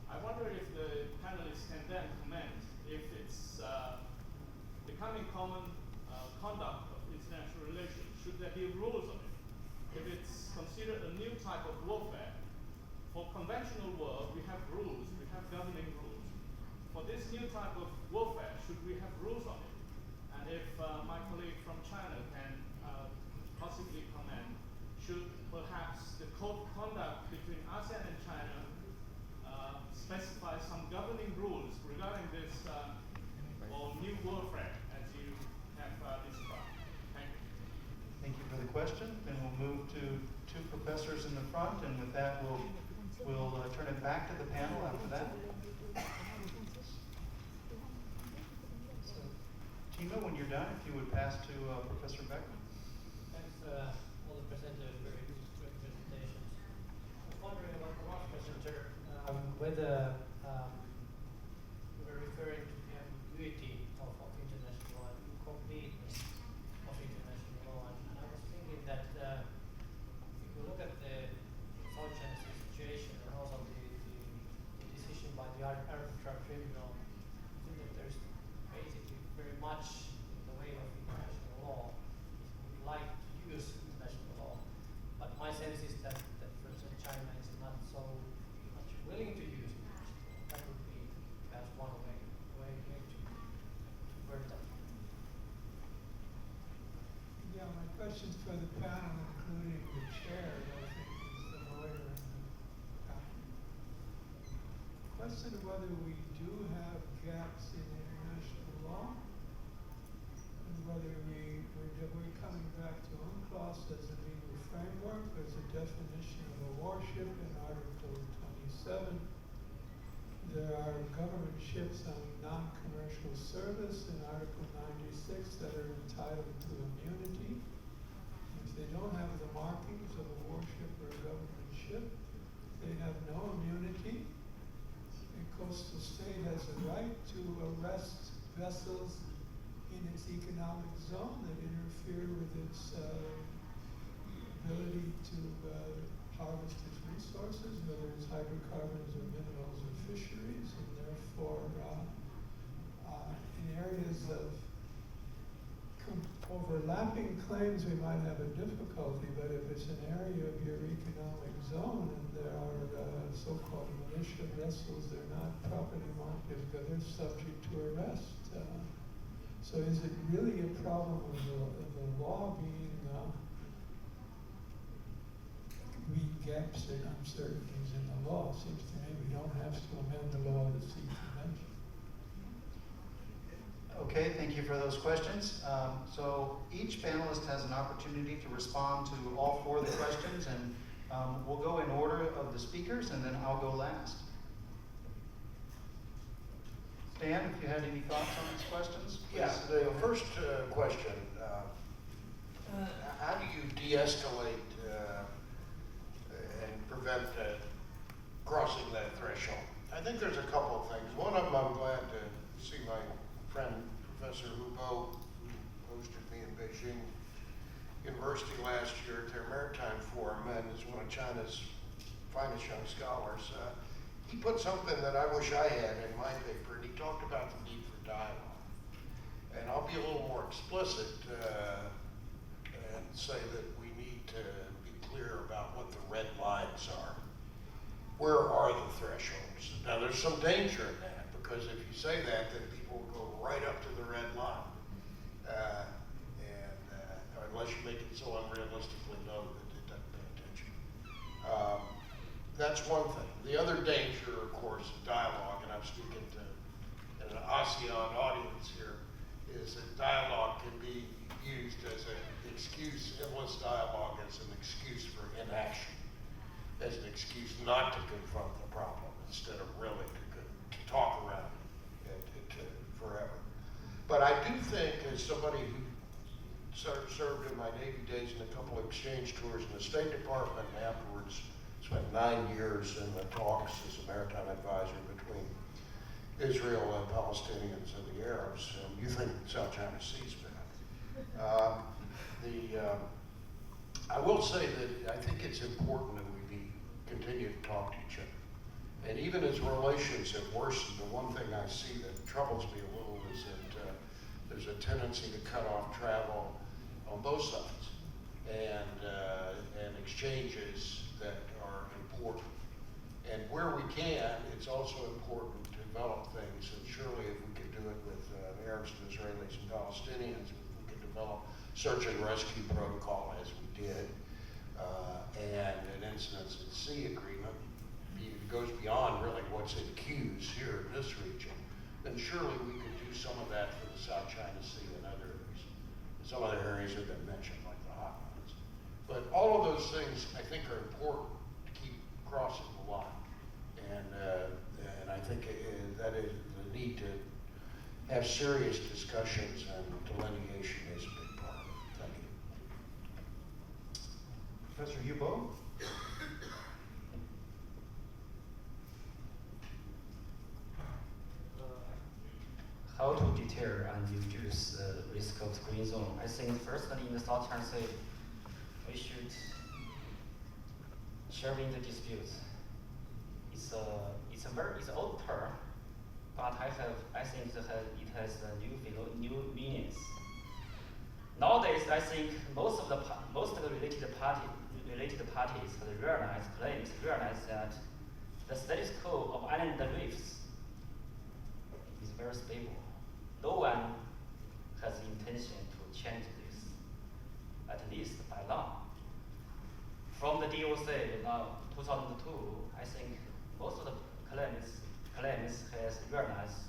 I wonder if the panelists can then comment if it's becoming common conduct of international relations. Should there be a rule considered a new type of warfare. For conventional war, we have rules, we have governing rules. For this new type of warfare, should we have rules on it? And if my colleague from China can possibly comment, should perhaps the code of conduct between ASEAN and China specify some governing rules regarding this or new warfare as you have described? Thank you. Thank you for the question, and we'll move to two professors in the front, and with that, we'll turn it back to the panel after that. So, Timo, when you're done, if you would pass to Professor Beckman. Thanks all the presenters, very good presentations. I was wondering about the last presenter, whether you were referring to the ambiguity of international law and incompleteness of international law. And I was thinking that if you look at the South China Sea situation and also the decision by the Arbitral Tribunal, I think that there's basically very much in the way of international law. We would like to use international law, but my sense is that for instance, China is not so much willing to use international law. That would be perhaps one way to word that. Yeah, my question's for the panel, including the chair, who I think is the lawyer in the panel. Question of whether we do have gaps in international law, and whether we're coming back to UNCLOS as a legal framework. There's a definition of a warship in Article 27. There are government ships on non-commercial service in Article 96 that are entitled to immunity. If they don't have the markings of a warship or a government ship, they have no immunity. A coastal state has a right to arrest vessels in its economic zone that interfere with its ability to harvest its resources, whether it's hydrocarbons or minerals or fisheries, and therefore in areas of overlapping claims we might have a difficulty, but if it's an area of your economic zone and there are so-called militia vessels, they're not properly marked as they're subject to arrest. So is it really a problem of the law being gaps and uncertainties in the law? Seems to me we don't have to amend the law of the Sea Convention. Okay, thank you for those questions. So each panelist has an opportunity to respond to all four of the questions, and we'll go in order of the speakers, and then I'll go last. Stan, if you had any thoughts on these questions, please. Yeah, the first question, how do you de-escalate and prevent crossing that threshold? I think there's a couple of things. One of them, I'm glad to see my friend, Professor Hubo, who hosted me in Beijing University last year at their Maritime Forum, and is one of China's finest young scholars. He put something that I wish I had in my paper, and he talked about the need for dialogue. And I'll be a little more explicit and say that we need to be clear about what the red lines are. Where are the thresholds? Now, there's some danger in that, because if you say that, then people will go right up to the red line. Unless you make it so unrealistically known that it doesn't pay attention. That's one thing. The other danger, of course, of dialogue, and I'm speaking to an ASEAN audience here, is that dialogue can be used as an excuse, endless dialogue as an excuse for inaction, as an excuse not to confront the problem instead of really to talk around it forever. But I do think, as somebody who served in my Navy days in a couple of exchange tours in the State Department, and afterwards spent 9 years in the talks as a maritime advisor between Israel and Palestinians and the Arabs. And you think South China Sea's bad. I will say that I think it's important that we continue to talk to each other. And even as relations have worsened, the one thing I see that troubles me a little is that there's a tendency to cut off travel on both sides and exchange changes that are important. And where we can, it's also important to develop things, and surely if we could do it with Arabs and Israelis and Palestinians, we could develop search and rescue protocol as we did, and an incidents at sea agreement. It goes beyond really what's in queues here in this region, then surely we could do some of that for the South China Sea and other areas. Some other areas have been mentioned, like the hot ones. But all of those things, I think, are important to keep crossing the line. And I think that is the need to have serious discussions, and delineation is a big part of it. Thank you. Professor Hubo? How to deter and reduce the risk of green zone? I think firstly in the South China Sea, we should sharing the disputes. It's an old term, but I think it has new meanings. Nowadays, I think most of the related parties realize that the status quo of island reefs is very stable. No one has the intention to change this, at least by law. From the DOC now 2002, I think most of the claims has realized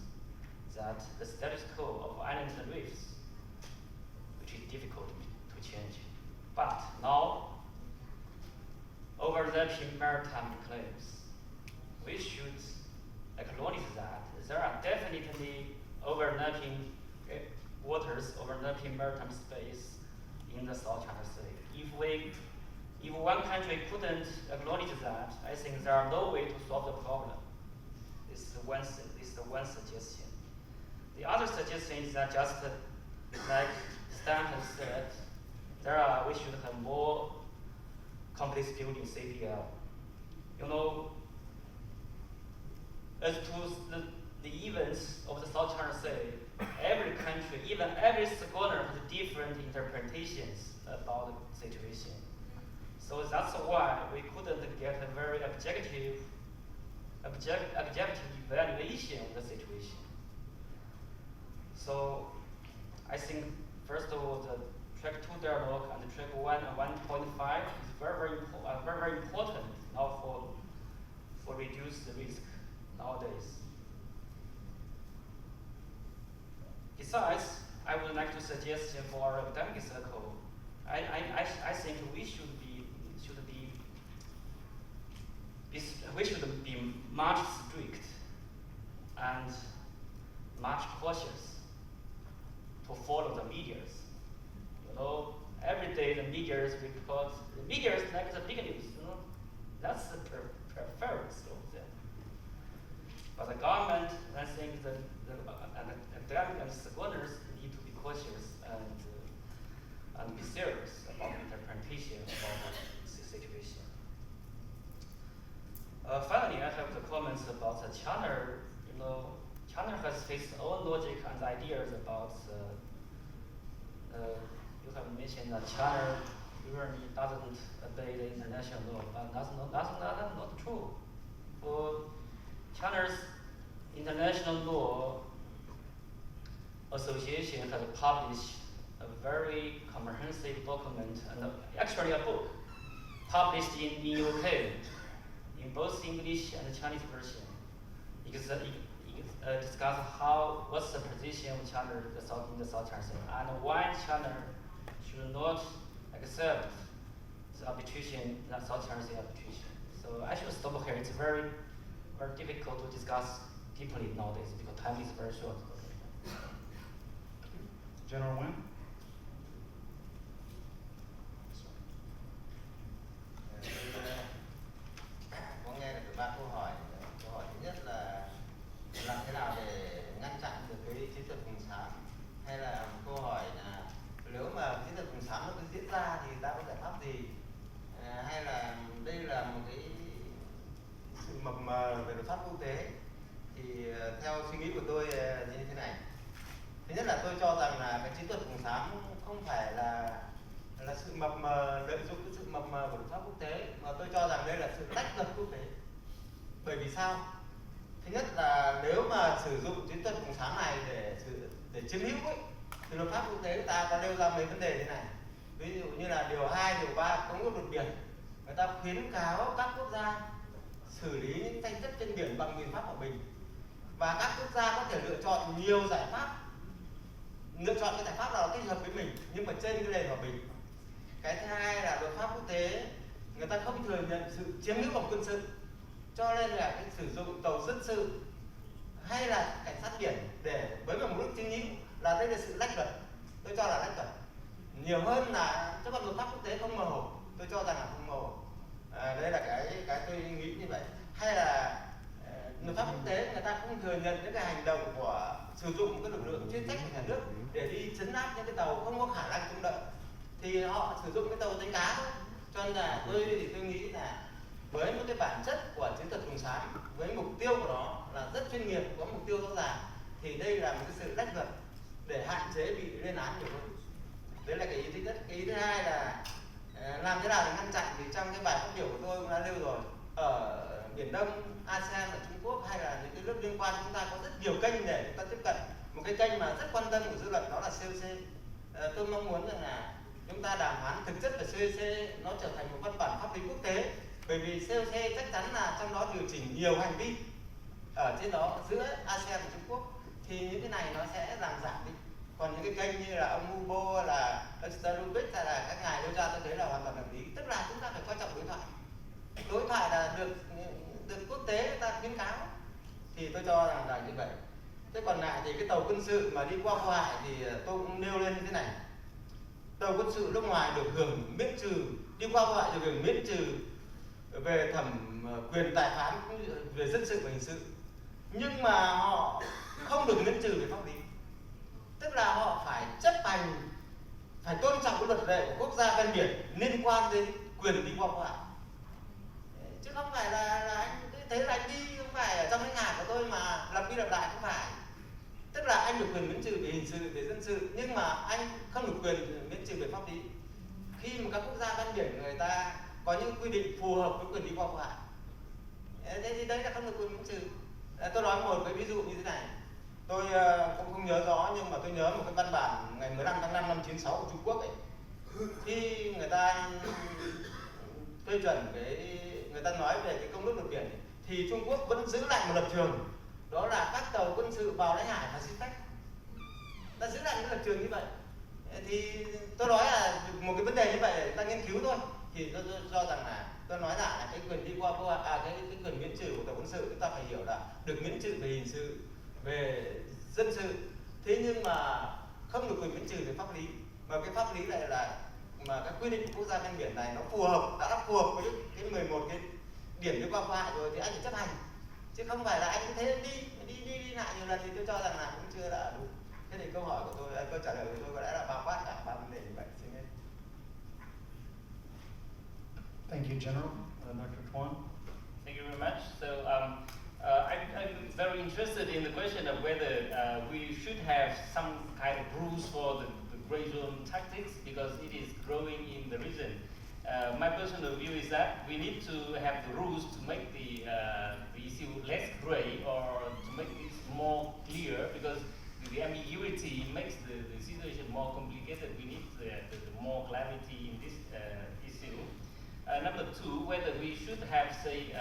that the status quo of island reefs, which is difficult to change. But now, overlapping maritime claims, we should acknowledge that there are definitely overlapping waters, overlapping maritime space in the South China Sea. If one country couldn't acknowledge that, I think there are no way to solve the problem. This is the one suggestion. The other suggestion is that just like Stan has said, we should have more complex building CPL. You know, as to the events of the South China Sea, every country, even every scholar has different interpretations about the situation. So that's why we couldn't get a very objective evaluation of the situation. So I think, first of all, the track 2 dialogue and the track 1 and 1.5 is very important now for reduce the risk nowadays. Besides, I would like to suggest for our academic circle, I think we should be much strict and much cautious to follow the medias. You know, every day the medias report, the medias like the big news, you know, that's the preference of them. But the government, I think the academic and scholars need to be cautious and be serious about the interpretation about the situation. Finally, I have the comments about China. You know, China has its own logic and ideas about. You have mentioned that China really doesn't obey the international law, but that's not true. For China's international law association has published a very comprehensive document and actually a book published in UK in both English and Chinese version. It discuss what's the position of China in the South China Sea and why China should not accept the arbitration, the South China Sea arbitration. So I should stop here. It's very, very difficult to discuss deeply nowadays because time is very short. General Nguyen? Có nghe được ba câu hỏi. Câu hỏi thứ nhất là làm thế nào để ngăn chặn được cái chiến thuật vùng xám, hay là câu hỏi là nếu mà chiến thuật vùng xám nó cứ diễn ra thì ta có giải pháp gì, hay là đây là một cái sự mập mờ về luật pháp quốc tế. Thì theo suy nghĩ của tôi như thế này. Thứ nhất là tôi cho rằng là cái chiến thuật vùng xám không phải là sự mập mờ, lợi dụng cái sự mập mờ của luật pháp quốc tế, mà tôi cho rằng đây là sự lách luật quốc tế. Bởi vì sao? Thứ nhất là nếu mà sử dụng chiến thuật vùng sáng này để chiếm hữu ấy, thì luật pháp quốc tế người ta có nêu ra mấy vấn đề thế này. Ví dụ như là điều 2, điều 3 Công ước luật biển, người ta khuyến cáo các quốc gia xử lý những tranh chấp trên biển bằng biện pháp hòa bình, và các quốc gia có thể lựa chọn nhiều giải pháp, lựa chọn cái giải pháp nào thích hợp với mình nhưng mà trên cái nền hòa bình. Cái thứ hai là luật pháp quốc tế người ta không thừa nhận sự chiếm hữu bằng quân sự, cho nên là cái sử dụng tàu dân sự hay là cảnh sát biển để với một mục đích chính nghĩa là đây là sự lách luật. Tôi cho là lách luật nhiều hơn là chứ còn luật pháp quốc tế không mơ hồ, tôi cho rằng là không mơ hồ. Đây là cái tôi nghĩ như vậy. Hay là luật pháp quốc tế người ta không thừa nhận những cái hành động của sử dụng cái lực lượng chuyên trách của nhà nước để đi trấn áp những cái tàu không có khả năng chống đỡ, thì họ sử dụng cái tàu đánh cá thôi. Cho nên là tôi nghĩ là với một cái bản chất của chiến thuật vùng xám, với mục tiêu của nó là rất chuyên nghiệp, có mục tiêu rõ ràng, thì đây là một cái sự lách luật để hạn chế bị lên án nhiều hơn. Đấy là cái ý thứ nhất. Cái ý thứ hai là làm thế nào để ngăn chặn, thì trong cái bài phát biểu của tôi cũng đã nêu rồi. Ở Biển Đông, ASEAN và Trung Quốc hay là những cái nước liên quan, chúng ta có rất nhiều kênh để chúng ta tiếp cận. Một cái kênh mà rất quan tâm của dư luận đó là COC. Tôi mong muốn rằng là chúng ta đàm phán thực chất về COC nó trở thành một văn bản pháp lý quốc tế, bởi vì COC chắc chắn là trong đó điều chỉnh nhiều hành vi ở trên đó giữa ASEAN và Trung Quốc, thì những cái này nó sẽ làm giảm đi. Còn những cái kênh như là ông Mubo là Starubit hay là các ngài đưa ra, tôi thấy là hoàn toàn hợp lý. Tức là chúng ta phải coi trọng đối thoại. Đối thoại là được quốc tế người ta khuyến cáo, thì tôi cho rằng là như vậy. Thế còn lại thì cái tàu quân sự mà đi qua Hoa Hải thì tôi cũng nêu lên như thế này. Tàu quân sự nước ngoài được hưởng miễn trừ, đi qua Hoa Hải được hưởng miễn trừ về thẩm quyền tài phán về dân sự và hình sự, nhưng mà họ không được miễn trừ về pháp lý. Tức là họ phải chấp hành, phải tôn trọng cái luật lệ của quốc gia ven biển liên quan đến quyền đi qua Hoa Hải. Chứ không phải là anh thế là anh đi không phải ở trong lãnh hải của tôi mà lặp đi lặp lại, không phải. Tức là anh được quyền miễn trừ về hình sự, về dân sự, nhưng mà anh không được quyền miễn trừ về pháp lý. Khi mà các quốc gia ven biển người ta có những quy định phù hợp với quyền đi qua Hoa Hải, thế thì đấy là không được quyền miễn trừ. Tôi nói một cái ví dụ như thế này. Tôi cũng không nhớ rõ, nhưng mà tôi nhớ một cái văn bản ngày 15 tháng 5 năm 96 của Trung Quốc ấy. Khi người ta phê chuẩn người ta nói về cái công ước luật biển ấy, thì Trung Quốc vẫn giữ lại một lập trường, đó là các tàu quân sự vào lãnh hải phải xin phép. Ta giữ lại cái lập trường như vậy. Thì tôi nói là một cái vấn đề như vậy để ta nghiên cứu thôi. Thì tôi cho rằng là tôi nói là cái quyền đi qua cái quyền miễn trừ của tàu quân sự, chúng ta phải hiểu là được miễn trừ về hình sự, về dân sự, thế nhưng mà không được quyền miễn trừ về pháp lý. Mà cái pháp lý này là mà các quy định của quốc gia ven biển này nó phù hợp, đã phù hợp với cái 11 cái điểm đi qua Hoa Hải rồi thì anh phải chấp hành, chứ không phải là anh cứ thế đi lại nhiều lần, thì tôi cho rằng là cũng chưa là đúng. Thế thì câu hỏi của tôi, câu trả lời của tôi có lẽ là bao quát cả ba vấn đề như vậy. Xin hết. Thank you, General. Dr. Tuan. Thank you very much. So I'm very interested in the question of whether we should have some kind of rules for the gray zone tactics, because it is growing in the region. My personal view is that we need to have the rules to make the issue less gray, or to make it more clear, because the ambiguity makes the situation more complicated. We need the more clarity in this issue. Number two, whether we should have, say,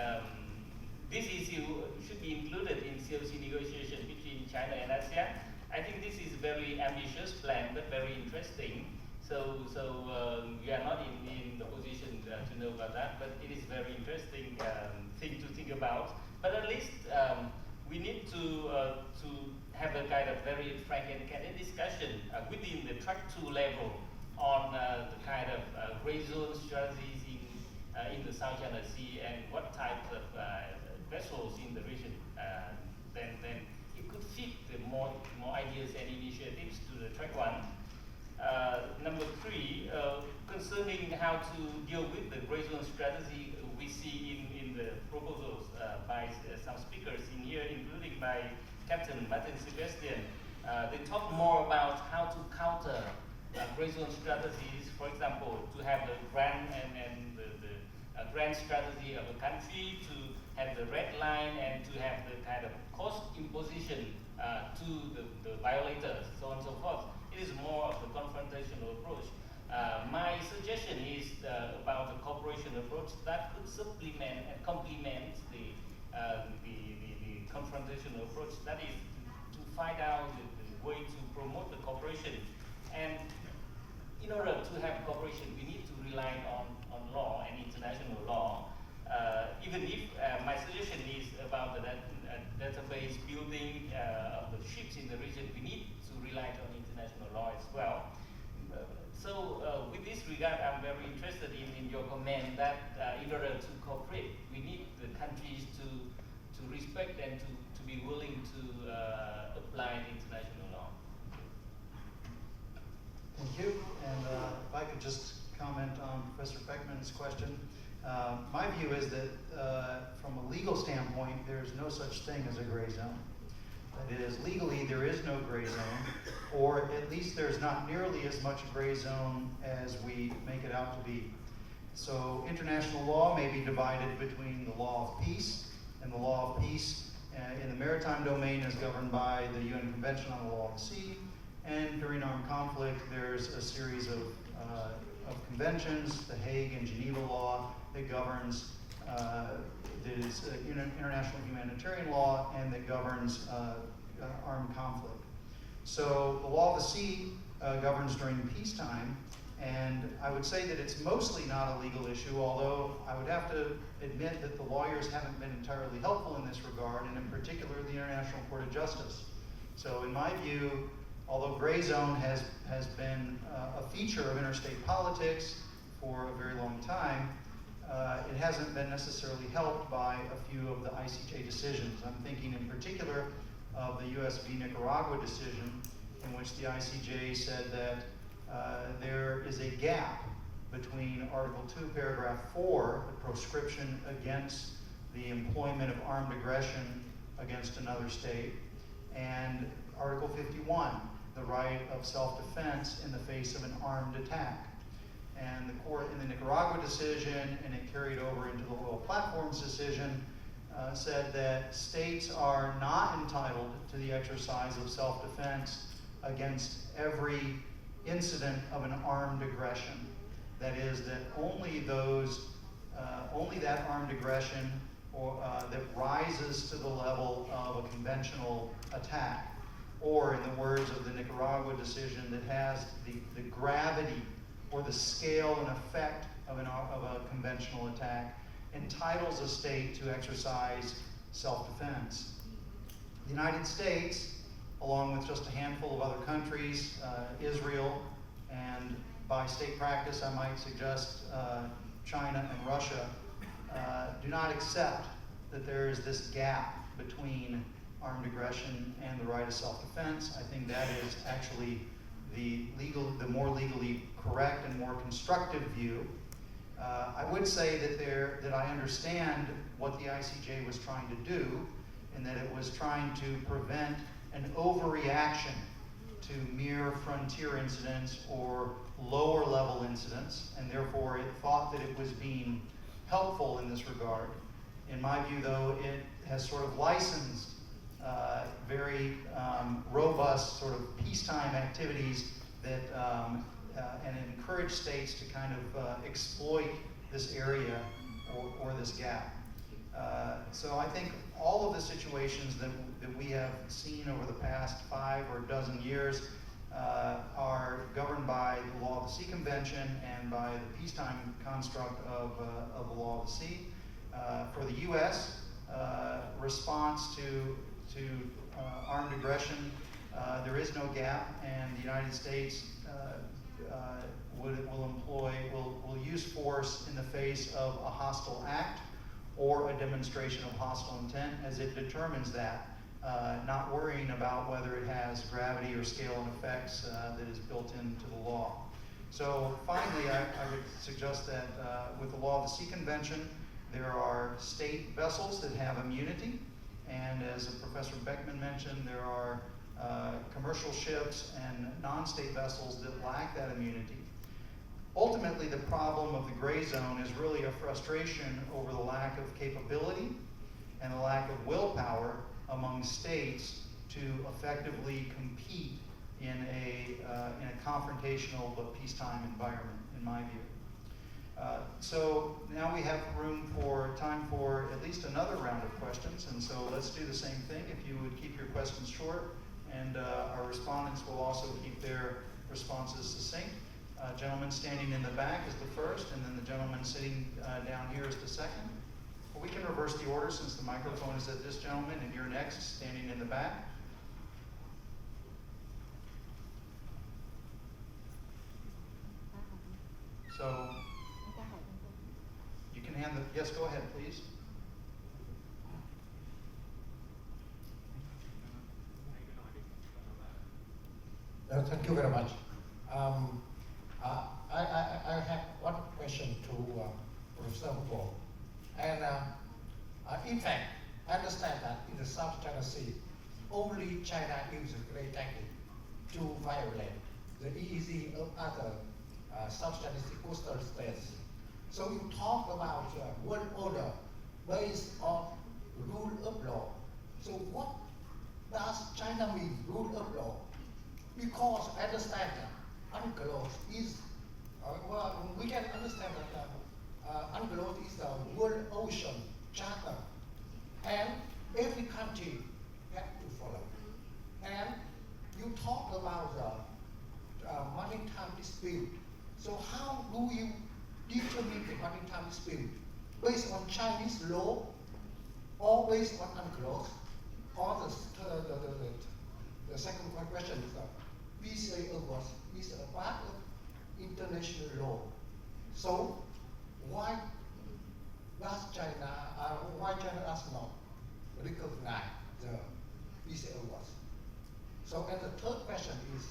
this issue should be included in COC negotiation between China and ASEAN. I think this is a very ambitious plan, but very interesting. So we are not in the position to know about that, but it is very interesting thing to think about. But at least we need to have a kind of very frank and candid discussion within the track 2 level on the kind of gray zone strategies in the South China Sea, and what type of vessels in the region. Then it could fit the more ideas and initiatives to the track 1. Number 3, concerning how to deal with the gray zone strategy, we see in the proposals by some speakers in here, including by Captain Martin Sebastian. They talk more about how to counter gray zone strategies, for example, to have the grand and grand strategy of a country to have the red line and to have the kind of cost imposition to the violators, so on and so forth. It is more of a confrontational approach. My suggestion is about the cooperation approach that could supplement and complement the confrontational approach. That is to find out the way to promote the cooperation. And in order to have cooperation, we need to rely on law and international law. Even if my suggestion is about the database building of the ships in the region, we need to rely on international law as well. So with this regard, I'm very interested in your comment that in order to cooperate, we need the countries to respect and to be willing to apply the international law. Thank you. And if I could just comment on Professor Beckman's question. My view is that from a legal standpoint, there's no such thing as a gray zone. That is, legally there is no gray zone, or at least there's not nearly as much gray zone as we make it out to be. So international law may be divided between the law of peace, and the law of peace in the maritime domain is governed by the UN Convention on the Law of the Sea, and during armed conflict there's a series of conventions, the Hague and Geneva law that governs there's international humanitarian law and that governs armed conflict. So the law of the sea governs during peacetime, and I would say that it's mostly not a legal issue, although I would have to admit that the lawyers haven't been entirely helpful in this regard, and in particular the International Court of Justice. So in my view, although gray zone has been a feature of interstate politics for a very long time, it hasn't been necessarily helped by a few of the ICJ decisions. I'm thinking in particular of the US v. Nicaragua decision, in which the ICJ said that there is a gap between Article 2, Paragraph 4, the proscription against the employment of armed aggression against another state, and Article 51, the right of self-defense in the face of an armed attack. And the court in the Nicaragua decision, and it carried over into the Oil Platforms decision, said that states are not entitled to the exercise of self-defense against every incident of an armed aggression. That is, that only that armed aggression that rises to the level of a conventional attack, or in the words of the Nicaragua decision, that has the gravity or the scale and effect of a conventional attack, entitles a state to exercise self-defense. The United States, along with just a handful of other countries, Israel, and by state practice I might suggest China and Russia, do not accept that there is this gap between armed aggression and the right of self-defense. I think that is actually the more legally correct and more constructive view. I would say that I understand what the ICJ was trying to do, and that it was trying to prevent an overreaction to mere frontier incidents or lower level incidents, and therefore it thought that it was being helpful in this regard. In my view, though, it has sort of licensed very robust sort of peacetime activities that and encourage states to kind of exploit this area or this gap. So I think all of the situations that we have seen over the past 5 or dozen years are governed by the Law of the Sea Convention and by the peacetime construct of the Law of the Sea. For the U.S., response to armed aggression, there is no gap, and the United States will use force in the face of a hostile act or a demonstration of hostile intent as it determines that, not worrying about whether it has gravity or scale and effects that is built into the law. So finally, I would suggest that with the Law of the Sea Convention, there are state vessels that have immunity, and as Professor Beckman mentioned, there are commercial ships and non-state vessels that lack that immunity. Ultimately, the problem of the gray zone is really a frustration over the lack of capability and the lack of willpower among states to effectively compete in a confrontational but peacetime environment, in my view. So now we have time for at least another round of questions, and so let's do the same thing. If you would keep your questions short, and our respondents will also keep their responses succinct. Gentleman standing in the back is the first, and then the gentleman sitting down here is the second. Well, we can reverse the order since the microphone is at this gentleman, and you're next, standing in the back. So, you can hand the, yes, go ahead, please. Thank you very much. I have one question to Professor Hugo. And in fact, I understand that in the South China Sea, only China uses great tactic to violate the EEZ of other South China Sea coastal states. So you talk about world order based on rule of law. So what does China mean, rule of law? Because I understand that UNCLOS is, well, we can understand that UNCLOS is the World Ocean Charter, and every country has to follow. And you talk about the maritime dispute. So how do you determine the maritime dispute? Based on Chinese law, or based on UNCLOS? Or the second question is that PCA is a part of international law. So why China does not recognize the PCA? So and the third question is,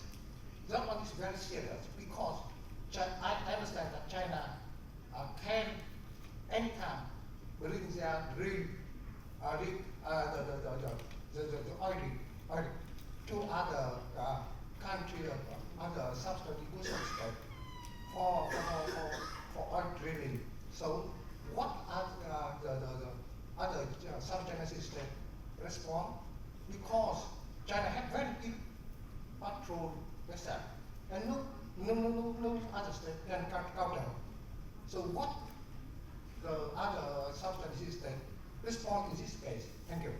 that one is very serious because I understand that China can anytime bring their oil to other country or other subsidy coastal state for oil drilling. So what are the other South China Sea states respond? Because China had very big patrol vessel and no other state can counter. So what the other South China Sea state respond in this case? Thank you.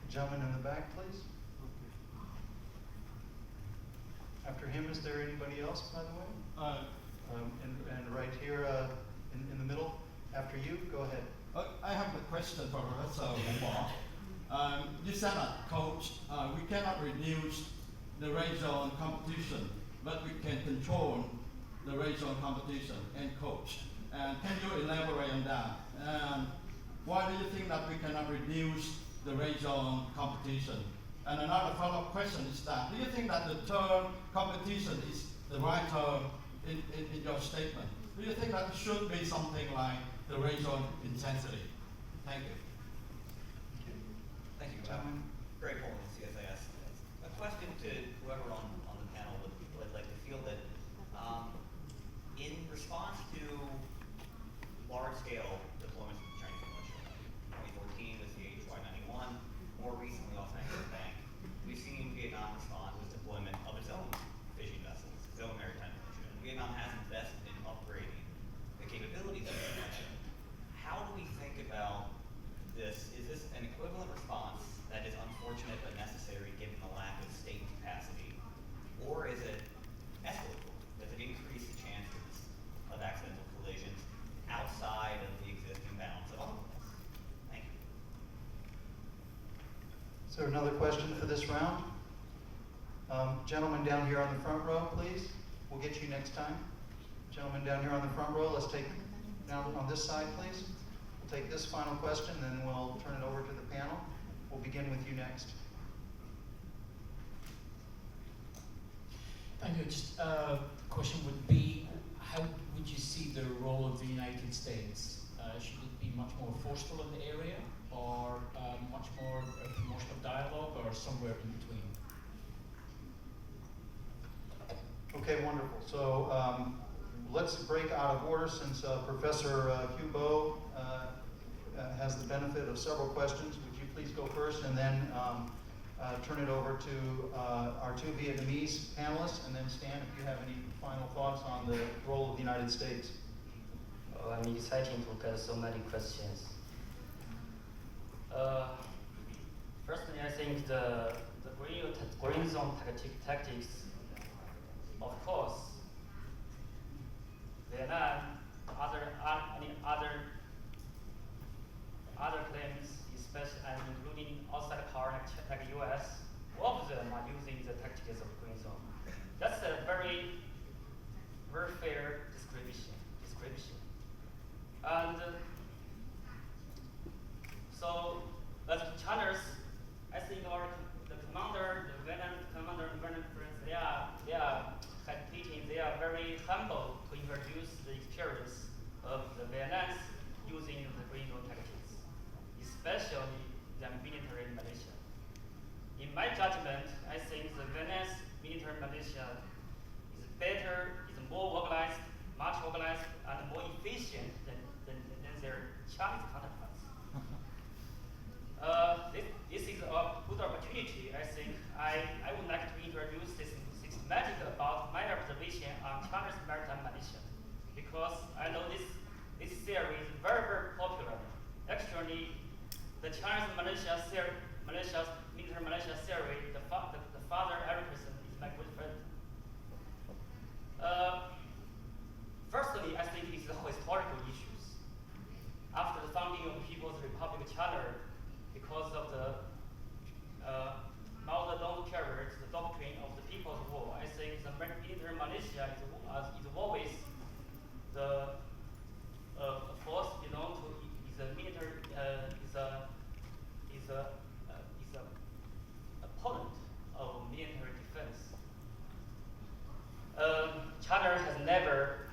Gentleman in the back, please. After him, is there anybody else, by the way? And right here in the middle, after you, go ahead. I have a question for Professor Hugo. You said that, Coach, we cannot reduce the regional competition, but we can control the regional competition and coach. And can you elaborate on that? And why do you think that we cannot reduce the regional competition? And another follow-up question is that, do you think that the term competition is the right term in your statement? Do you think that it should be something like the regional intensity? Thank you. Thank you. Greg Holman, CSIS. A question to whoever on the panel would like to feel that in response to large-scale deployments of the Chinese militia, 2014 was the HY-91, more recently off Bank, we've seen Vietnam respond with deployment of its own fishing vessels, its own maritime militia. And Vietnam has invested in upgrading the capabilities of the militia. How do we think about this? Is this an equivalent response that is unfortunate but necessary given the lack of state capacity? Or is it escalable? Does it increase the chances of accidental collisions outside of the existing bounds of otherwise? Thank you. Is there another question for this round? Gentleman down here on the front row, please. We'll get you next time. Gentleman down here on the front row, let's take down on this side, please. We'll take this final question, then we'll turn it over to the panel. We'll begin with you next. Thank you. Just a question would be, how would you see the role of the United States? Should it be much more forceful in the area, or much more a promotion of dialogue, or somewhere in between? Okay, wonderful. So let's break out of order since Professor Hubo has the benefit of several questions. Would you please go first, and then turn it over to our two Vietnamese panelists, and then Stan, if you have any final thoughts on the role of the United States. Oh, I'm excited to get so many questions. Firstly, I think the green zone tactics, of course, Vietnam, any other claims, especially and including outside power like US, all of them are using the tactics of green zone. That's a very, very fair description. And so, as China's, I think the commander, the Vietnam commander, they are hesitating. They are very humble to introduce the experience of the Vietnamese using the green zone tactics, especially the military militia. In my judgment, I think the Vietnamese military militia is better, is more organized, much organized, and more efficient than their Chinese counterparts. This is a good opportunity. I think I would like to introduce this systematic about my observation on China's maritime militia, because I know this theory is very, very popular. Actually, the Chinese military theory, the father Erickson is my good friend. Firstly, I think it's the historical issues. After the founding of the People's Republic of China, because of the Mao Zedong period, the doctrine of the People's War, I think the military militia is always the force belong to is a military is a opponent of military defense. China has never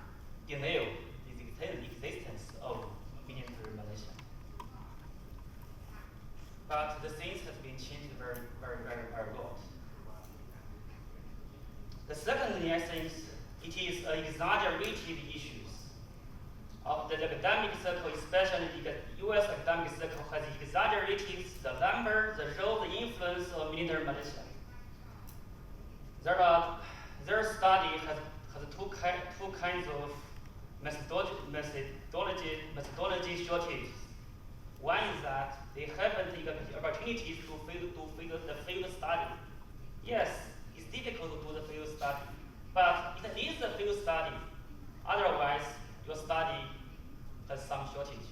denied the existence of military militia. But the things have been changed very, very, very, very lot. The second thing I think it is exaggerated issues of the academic circle, especially the U.S. academic circle, has exaggerated the number, the role, the influence of military militia. Their study has two kinds of methodology shortages. One is that they haven't taken the opportunities to field the field study. Yes, it's difficult to do the field study, but it is a field study. Otherwise, your study has some shortage.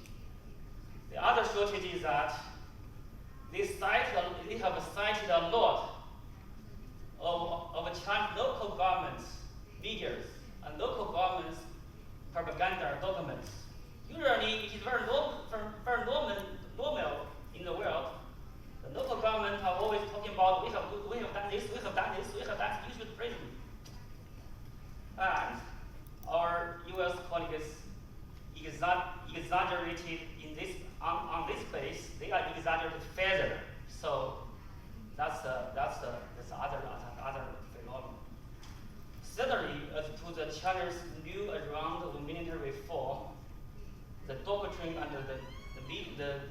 The other shortage is that they have cited a lot of Chinese local governments, medias, and local governments' propaganda documents. Usually, it is very normal in the world. The local government are always talking about we have done this, we have done this, we have done this, you should praise me. And our U.S. colleagues exaggerated in this on this base. They are exaggerated further. So that's other phenomenon. Thirdly, as to the China's new round of military reform, the doctrine and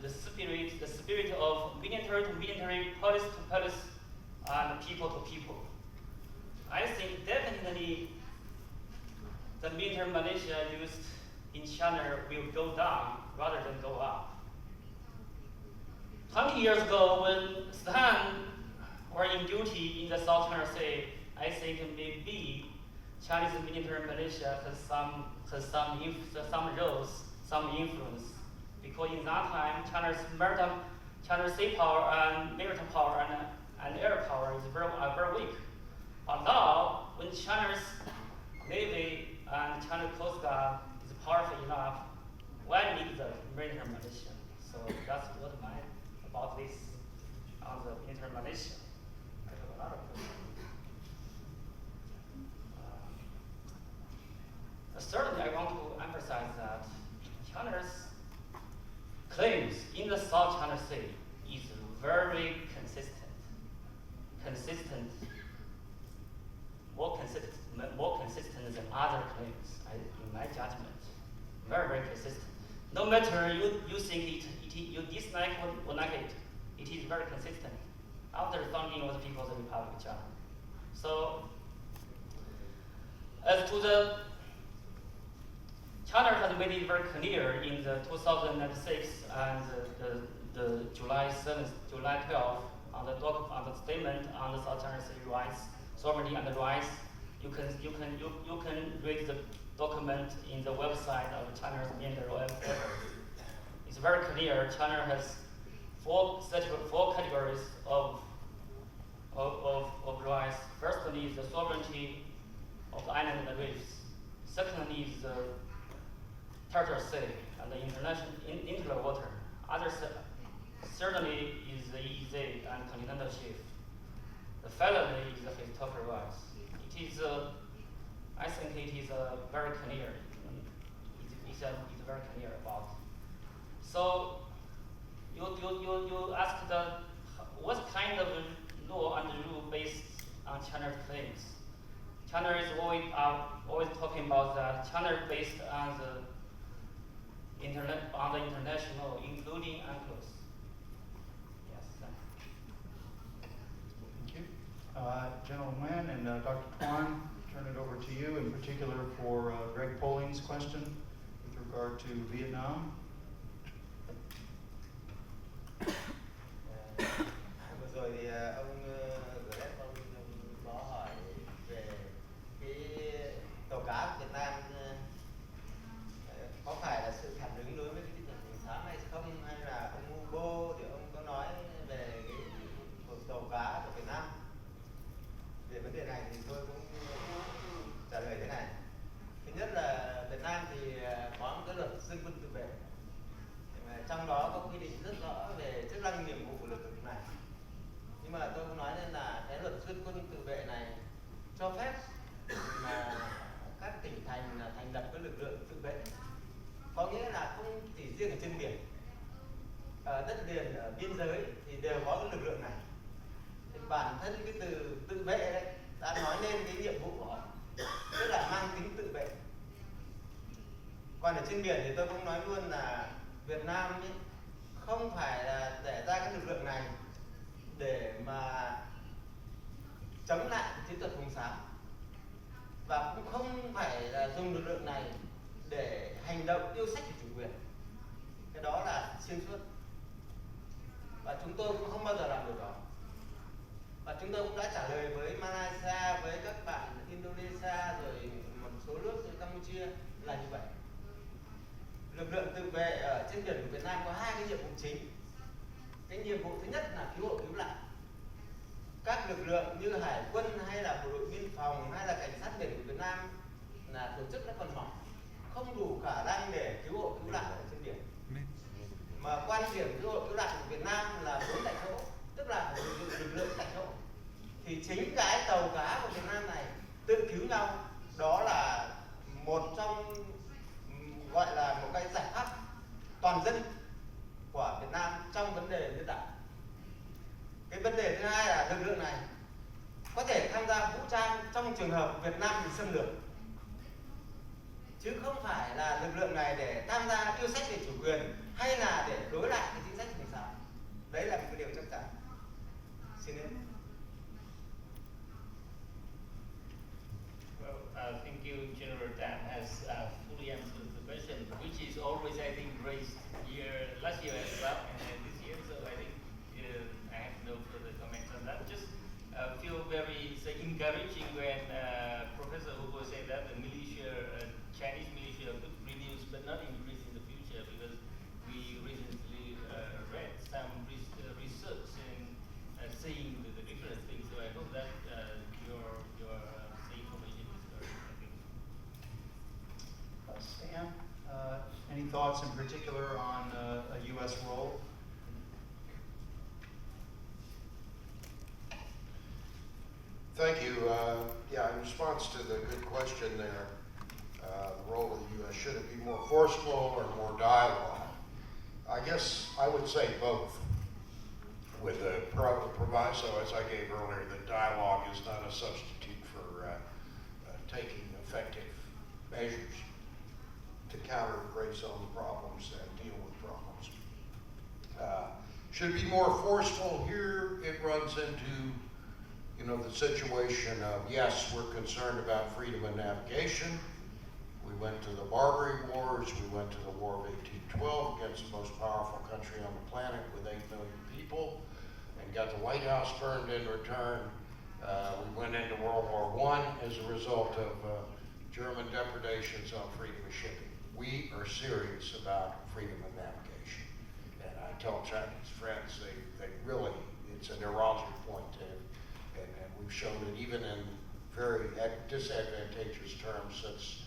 the spirit of military to military, police to police, and people to people. I think definitely the military militia used in China will go down rather than go up. 20 years ago, when Stan were in duty in the South China Sea, I think maybe Chinese military militia has some roles, some influence, because in that time China's sea power and maritime power and air power is very weak. But now, when China's Navy and China's Coast Guard is powerful enough, why need the military militia? So that's what about this on the military militia. I have a lot of questions. Certainly, I want to emphasize that China's claims in the South China Sea is very consistent, more consistent than other claims. in my judgment. Very, very consistent. No matter you think you dislike or like it, it is very consistent. After the founding of the People's Republic of China. So, as to the China has made it very clear in the 2006 and the July 7th, July 12th on the statement on the South China Sea rights, sovereignty and rights. You can read the document in the website of China's military affairs. It's very clear. China has four categories of rights. Firstly is the sovereignty of the island and the reefs. Secondly is the territorial sea and the interior water. Thirdly is the EEZ and continental shelf. The finally is the historical rights. It is, I think it is very clear. It's very clear about. So you ask what kind of law and rule based on China's claims. China is always talking about that. China is based on the international, including UNCLOS. Yes. Thank you. General Nguyen and Dr. Tuan, turn it over to you in particular for Greg Polling's question with regard to Vietnam. Vừa rồi thì ông Greg có hỏi về cái tàu cá của Việt Nam có phải là sự phản ứng đối với cái kỹ thuật hình xám hay không, hay là ông Hugo thì ông có nói về cái cuộc tàu cá của Việt Nam. Về vấn đề này thì tôi cũng trả lời thế này. Thứ nhất là Việt Nam thì có một cái luật dân quân tự vệ, trong đó có quy định rất rõ về chức năng nhiệm vụ của lực lượng này. Nhưng mà tôi cũng nói nên là cái luật dân quân tự vệ này cho phép mà các tỉnh thành là thành lập cái lực lượng tự vệ, có nghĩa là không chỉ riêng ở trên biển, ở đất liền, ở biên giới thì đều có cái lực lượng này. Thì bản thân cái từ tự vệ đấy đã nói lên cái nhiệm vụ của họ, tức là mang tính tự vệ. Còn ở trên biển thì tôi cũng nói luôn là Việt Nam ấy, không phải là để ra cái lực lượng này để mà chống lại chiến thuật hồng xám, và cũng không phải là dùng lực lượng này để hành động yêu sách về chủ quyền. Cái đó là xuyên suốt, và chúng tôi cũng không bao giờ làm điều đó. Và chúng tôi cũng đã trả lời với Malaysia, với các bạn Indonesia, rồi một số nước như Campuchia là như vậy. Lực lượng tự vệ ở trên biển của Việt Nam có hai cái nhiệm vụ chính. Cái nhiệm vụ thứ nhất là cứu hộ cứu nạn. Các lực lượng như Hải quân hay là bộ đội biên phòng hay là cảnh sát biển của Việt Nam là tổ chức nó còn mỏng, không đủ khả năng để cứu hộ cứu nạn ở trên biển. Mà quan điểm cứu hộ cứu nạn của Việt Nam là 4 tại chỗ, tức là lực lượng tại chỗ. Thì chính cái tàu cá của Việt Nam này tự cứu nhau, đó là một trong gọi là một cái giải pháp toàn dân của Việt Nam trong vấn đề nhân đạo. Cái vấn đề thứ hai là lực lượng này có thể tham gia vũ trang trong trường hợp Việt Nam bị xâm lược, chứ không phải là lực lượng này để tham gia yêu sách về chủ quyền hay là để đối lại cái chính sách hình xã. Đấy là một cái điều chắc chắn. Xin lỗi. Well, thank you, General Dan has fully answered the question, which is always, I think, raised last year as well, and this year. So I think I have no further comments on that. Just feel very encouraging when Professor Hugo said that the militia, Chinese militia, could reduce but not increase in the future, because we recently read some research and saying the different things. So I hope that your information is correct. I think. Stan, any thoughts in particular on a U.S. role? Thank you. Yeah, in response to the good question there, the role of the U.S., should it be more forceful or more dialogue? I guess I would say both, with the proviso, as I gave earlier, that dialogue is not a substitute for taking effective measures. to counter gray zone problems and deal with problems. Should be more forceful here. It runs into, you know, the situation of, yes, we're concerned about freedom of navigation. We went to the Barbary Wars. We went to the War of 1812 against the most powerful country on the planet with 8 million people and got the White House burned in return. We went into World War I as a result of German depredations on freedom of shipping. We are serious about freedom of navigation. And I tell Chinese friends, they really, it's a neurologic point to it. And we've shown it even in very disadvantageous terms since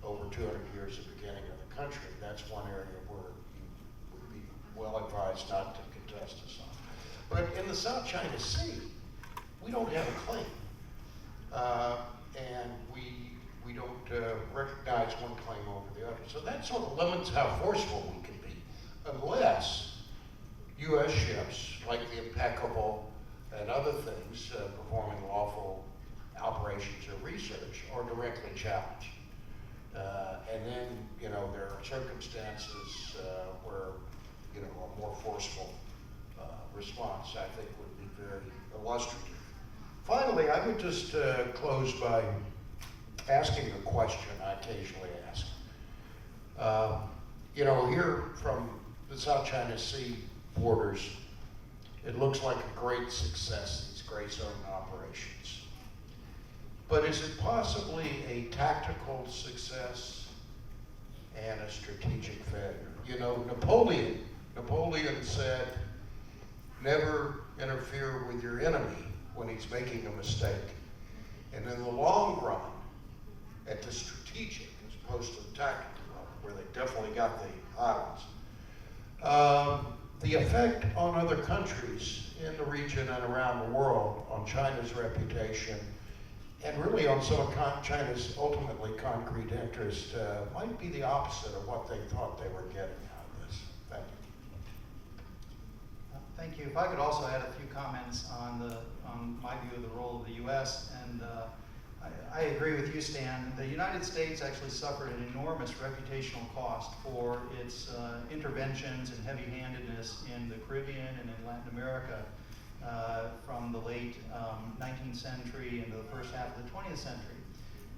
over 200 years of beginning of the country. That's one area where you would be well advised not to contest us on. But in the South China Sea, we don't have a claim. And we don't recognize one claim over the other. So that sort of limits how forceful we can be, unless U.S. ships, like the Impeccable and other things, performing lawful operations or research, are directly challenged. And then, you know, there are circumstances where, you know, a more forceful response, I think, would be very illustrative. Finally, I would just close by asking a question I occasionally ask. You know, here from the South China Sea borders, it looks like a great success, these gray zone operations. But is it possibly a tactical success and a strategic failure? You know, Napoleon said, never interfere with your enemy when he's making a mistake. And in the long run, at the strategic as opposed to the tactical level, where they definitely got the odds, the effect on other countries in the region and around the world on China's reputation, and really on some of China's ultimately concrete interest, might be the opposite of what they thought they were getting out of this. Thank you. Thank you. If I could also add a few comments on my view of the role of the U.S. and I agree with you, Stan. The United States actually suffered an enormous reputational cost for its interventions and heavy-handedness in the Caribbean and in Latin America from the late 19th century into the first half of the 20th century.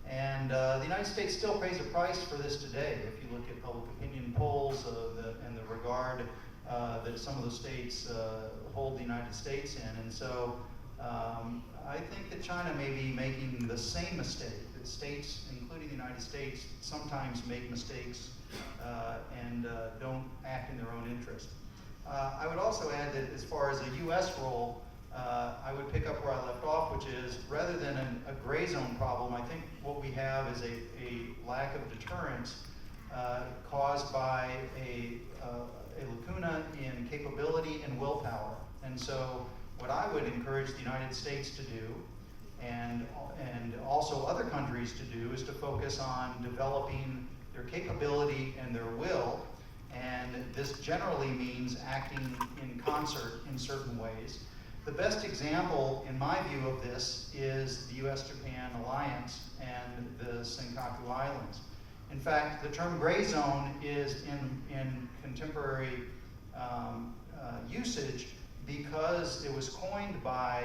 And the United States still pays a price for this today. If you look at public opinion polls and the regard that some of the states hold the United States in. And so I think that China may be making the same mistake, that states, including the United States, sometimes make mistakes and don't act in their own interest. I would also add that as far as a U.S. role, I would pick up where I left off, which is rather than a gray zone problem, I think what we have is a lack of deterrence caused by a lacuna in capability and willpower. And so what I would encourage the United States to do, and also other countries to do, is to focus on developing their capability and their will. And this generally means acting in concert in certain ways. The best example, in my view, of this is the U.S.-Japan alliance and the Senkaku Islands. In fact, the term gray zone is in contemporary usage because it was coined by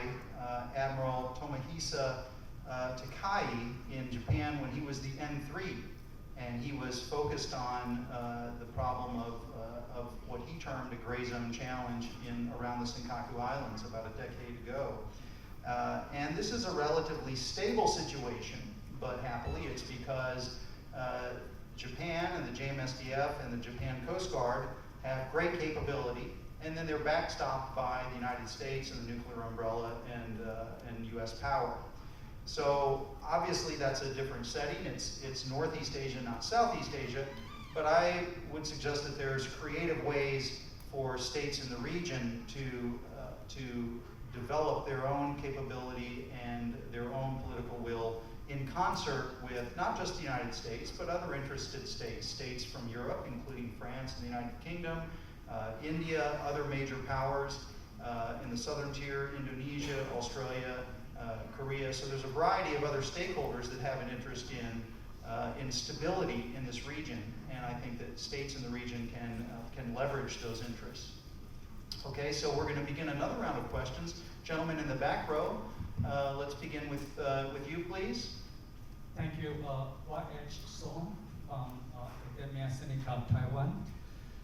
Admiral Tomohisa Takai in Japan when he was the N3, and he was focused on the problem of what he termed a gray zone challenge around the Senkaku Islands about a decade ago. And this is a relatively stable situation, but happily it's because Japan and the JMSDF and the Japan Coast Guard have great capability, and then they're backstopped by the United States and the nuclear umbrella and U.S. power. So obviously that's a different setting. It's Northeast Asia, not Southeast Asia, but I would suggest that there's creative ways for states in the region to develop their own capability and their own political will in concert with not just the United States, but other interested states, states from Europe, including France and the United Kingdom, India, other major powers in the southern tier, Indonesia, Australia, Korea. So there's a variety of other stakeholders that have an interest in stability in this region. and I think that states in the region can leverage those interests. Okay, so we're going to begin another round of questions. Gentlemen in the back row, let's begin with you, please. Thank you, Y.H. Song from Academia Sinica of Taiwan.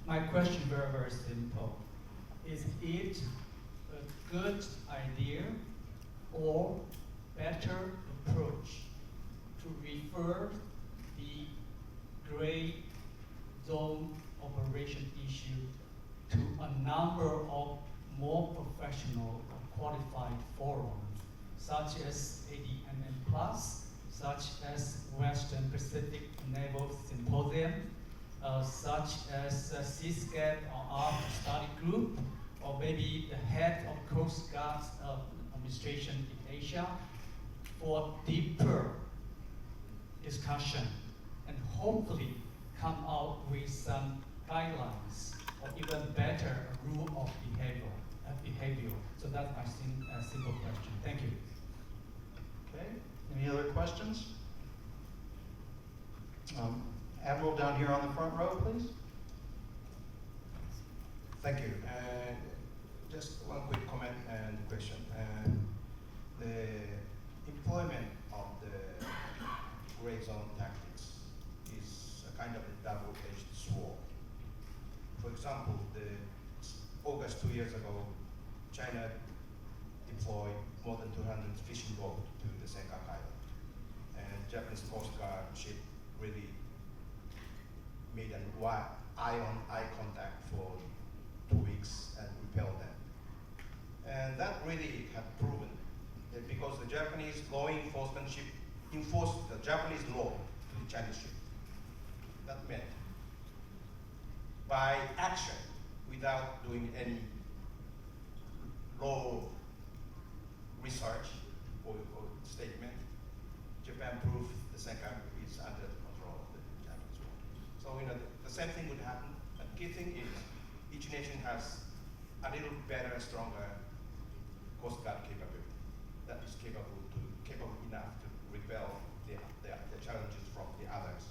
My question very, very simple. Is it a good idea or better approach to refer the gray zone operation issue to a number of more professional or qualified forums, such as ADMM+, such as Western Pacific Naval Symposium, such as CSCAP or Armed Study Group, or maybe the head of Coast Guard administration in Asia, for deeper discussion and hopefully come out with some guidelines or even better rule of behavior. So that's my simple question. Thank you. Okay, any other questions? Admiral down here on the front row, please. Thank you. Just one quick comment and question. The employment of the gray zone tactics is a kind of a double-edged sword. For example, August 2 years ago, China deployed more than 200 fishing boats to the Senkaku Island. And Japanese Coast Guard ship really made an eye-on-eye contact for 2 weeks and repelled them. And that really had proven that because the Japanese law enforcement ship enforced the Japanese law to the Chinese ship. That meant by action, without doing any law research or statement, Japan proved the Senkaku is under the control of the Japanese war. So the same thing would happen. The key thing is each nation has a little better, stronger Coast Guard capability that is capable enough to repel the challenges from the others.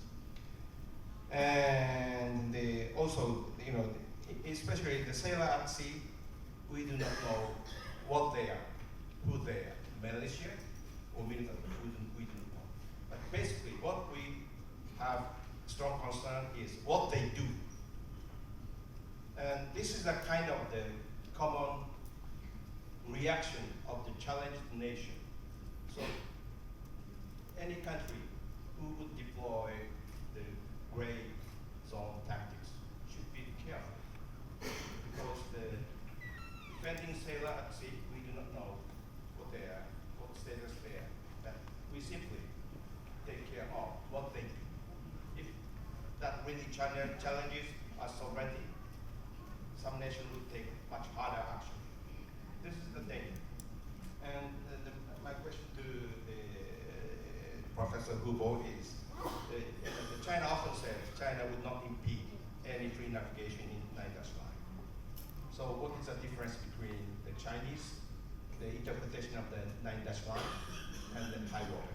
And also, especially the sailor at sea, we do not know what they are, who they are, militia or military, we do not know. But basically, what we have strong concern is what they do. And this is a kind of the common reaction of the challenged nation. So any country who would deploy the gray zone tactics should be careful, because the defending sailor at sea, we do not know what they are, what status they are. But we simply take care of what they do. If that really challenges our sovereignty, some nation would take much harder action. This is the thing. And my question to the Professor Hubo is, China often says China would not impede any free navigation in Nine-Dash Line. So what is the difference between the Chinese, the interpretation of the Nine-Dash Line, and the high water?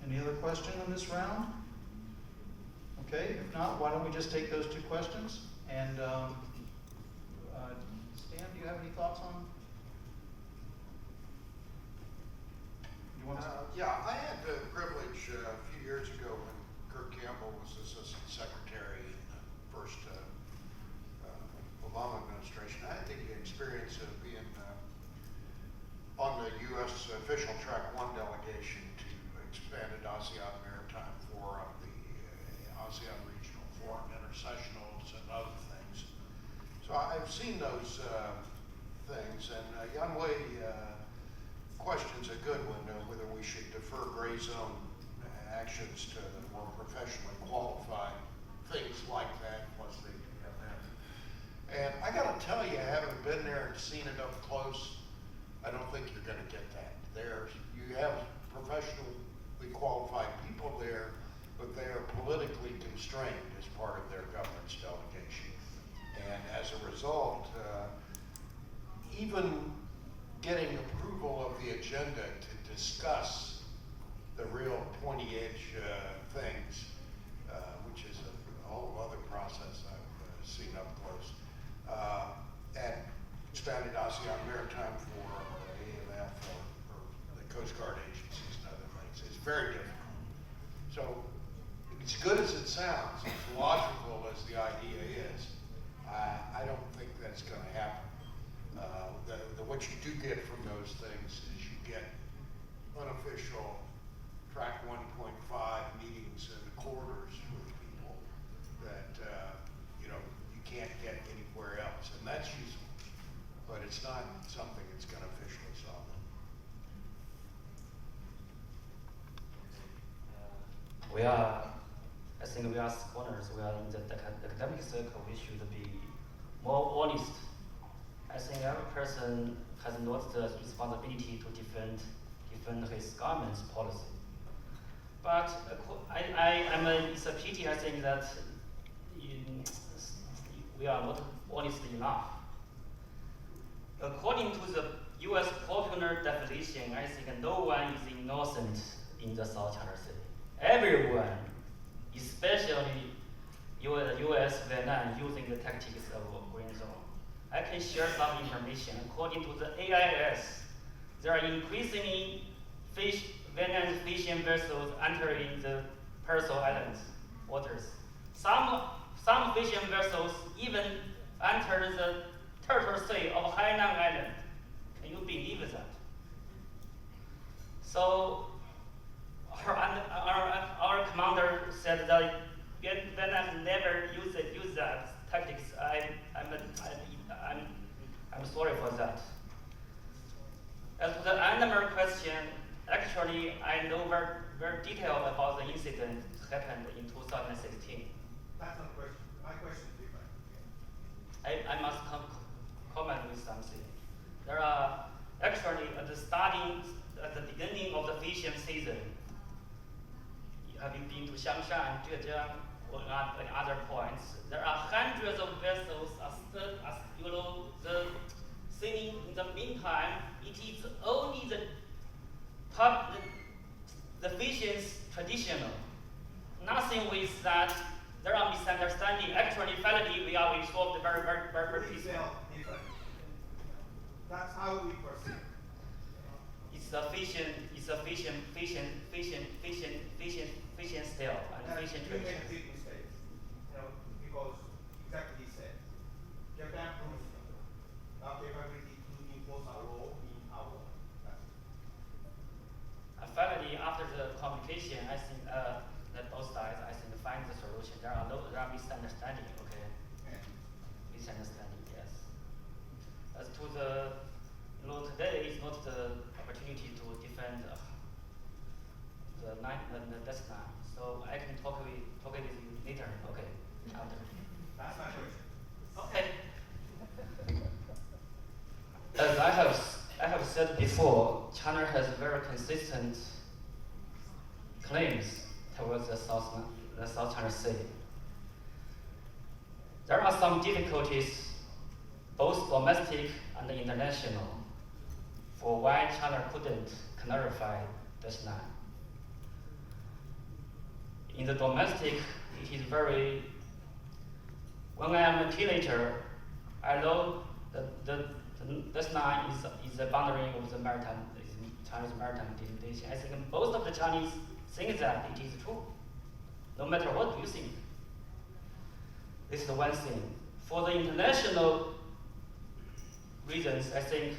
Any other question in this round? Okay, if not, why don't we just take those two questions? And Stan, do you have any thoughts on? You want to? Yeah, I had the privilege a few years ago when Kirk Campbell was Assistant Secretary in the first Obama administration. I had the experience of being on the U.S. official track 1 delegation to expanded ASEAN Maritime Forum, the ASEAN Regional Forum, intersessionals, and other things. So I've seen those things, and Yan Wei question's a good one, whether we should defer gray zone actions to the more professionally qualified, things like that, plus the event. And I gotta tell you, having been there and seen it up close, I don't think you're gonna get that. You have professionally qualified people there, but they are politically constrained as part of their government's delegation. And as a result, even getting approval of the agenda to discuss the real pointy edge things, which is a whole other process I've seen up close. At expanded ASEAN Maritime for AMF or the Coast Guard agencies and other things. It's very difficult. So as good as it sounds, as logical as the idea is, I don't think that's going to happen. What you do get from those things is you get unofficial track 1.5 meetings in the corridors with people that you can't get anywhere else, and that's useful, but it's not something that's going to officially solve it. I think we are scholars, we are in the academic circle, we should be more honest. I think every person has not the responsibility to defend his government's policy. But it's a pity, I think, that we are not honest enough. According to the US popular definition, I think no one is innocent in the South China Sea. Everyone, especially US, Vietnam, using the tactics of green zone. I can share some information. According to the AIS, there are increasingly Vietnamese fishing vessels entering the Paracel Islands waters. Some fishing vessels even enter the Turtle Sea of Hainan Island. Can you believe that? So our commander said that Vietnam never use that tactics. I'm sorry for that. As to the animal question, actually I know very detailed about the incident happened in 2016. That's not a question. My question is different. I must comment with something. There are actually at the beginning of the fishing season. Have you been to Xiangshan, Zhejiang, or other points? There are hundreds of vessels sailing. In the meantime, it is only the fishing's traditional. Nothing with that. There are misunderstanding. Actually, finally, we are resolved very peacefully. That's how we perceive. It's a fishing style and fishing You make tradition. a big mistake, because exactly he said, Japan proves our capability to impose our law in our water. Finally, after the communication, I think that both sides, find the solution. There are misunderstanding. Okay, misunderstanding. Yes. As to the today is not the opportunity to defend the death line. So I can talk with you later. Okay. After. That's my question. Okay. As I have said before, China has very consistent claims towards the South China Sea. There are some difficulties, both domestic and international, for why China couldn't clarify this line. In the domestic, it is very. When I am a teenager, I know that this line is the boundary of the maritime, Chinese maritime delimitation. I think most of the Chinese think that it is true. No matter what you think. This is the one thing. For the international reasons, I think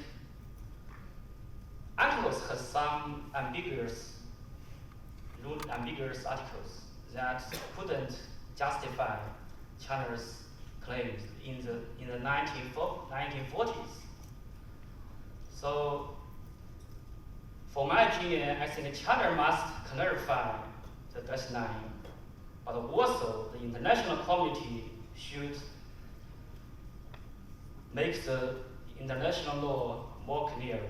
UNCLOS has some ambiguous articles that couldn't justify China's claims in the 1940s. So, for my opinion, I think China must clarify the Dutch line, but also the international community should make the international law more clear,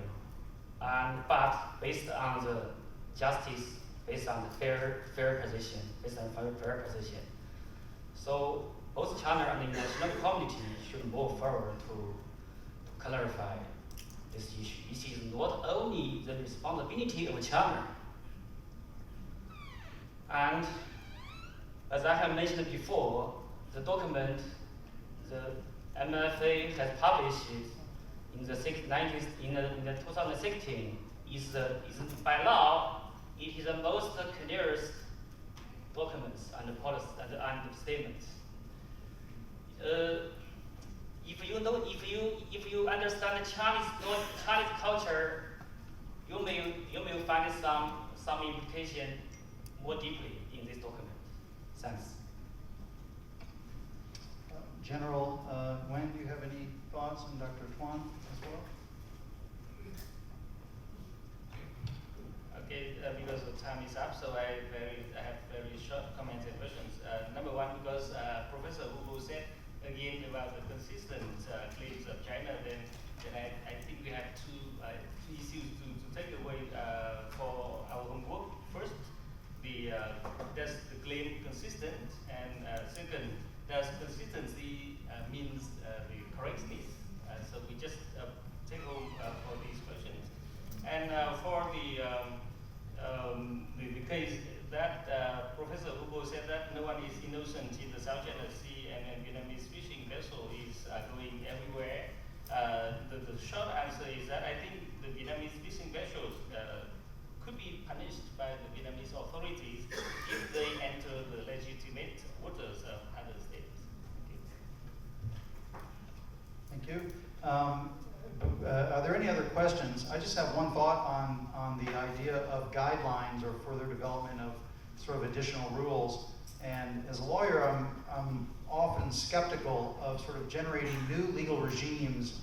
but based on the justice, based on the fair position. So both China and the international community should move forward to clarify this issue. It is not only the responsibility of China, And as I have mentioned before, the document the MFA has published in the 2016 is by law, it is the most clearest documents and policies and statements. If you understand Chinese culture, you may find some implication more deeply in this document. Thanks. General Nguyen, do you have any thoughts, and Dr. Tuan as well? Okay, because the time is up, so I have very short comments and questions. Number one, because Professor Wu said again about the consistent claims of China, then I think we have two issues to take away for our homework. First, does the claim consistent, and second, does consistency means the correctness? So we just take home for these questions. And for the case that Professor Hugo said that no one is innocent in the South China Sea, and Vietnamese fishing vessel is going everywhere. The short answer is that I think the Vietnamese fishing vessels could be punished by the Vietnamese authorities if they enter the legitimate waters of other states. Thank you. Are there any other questions? I just have one thought on the idea of guidelines or further development of sort of additional rules. And as a lawyer, I'm often skeptical of sort of generating new legal regimes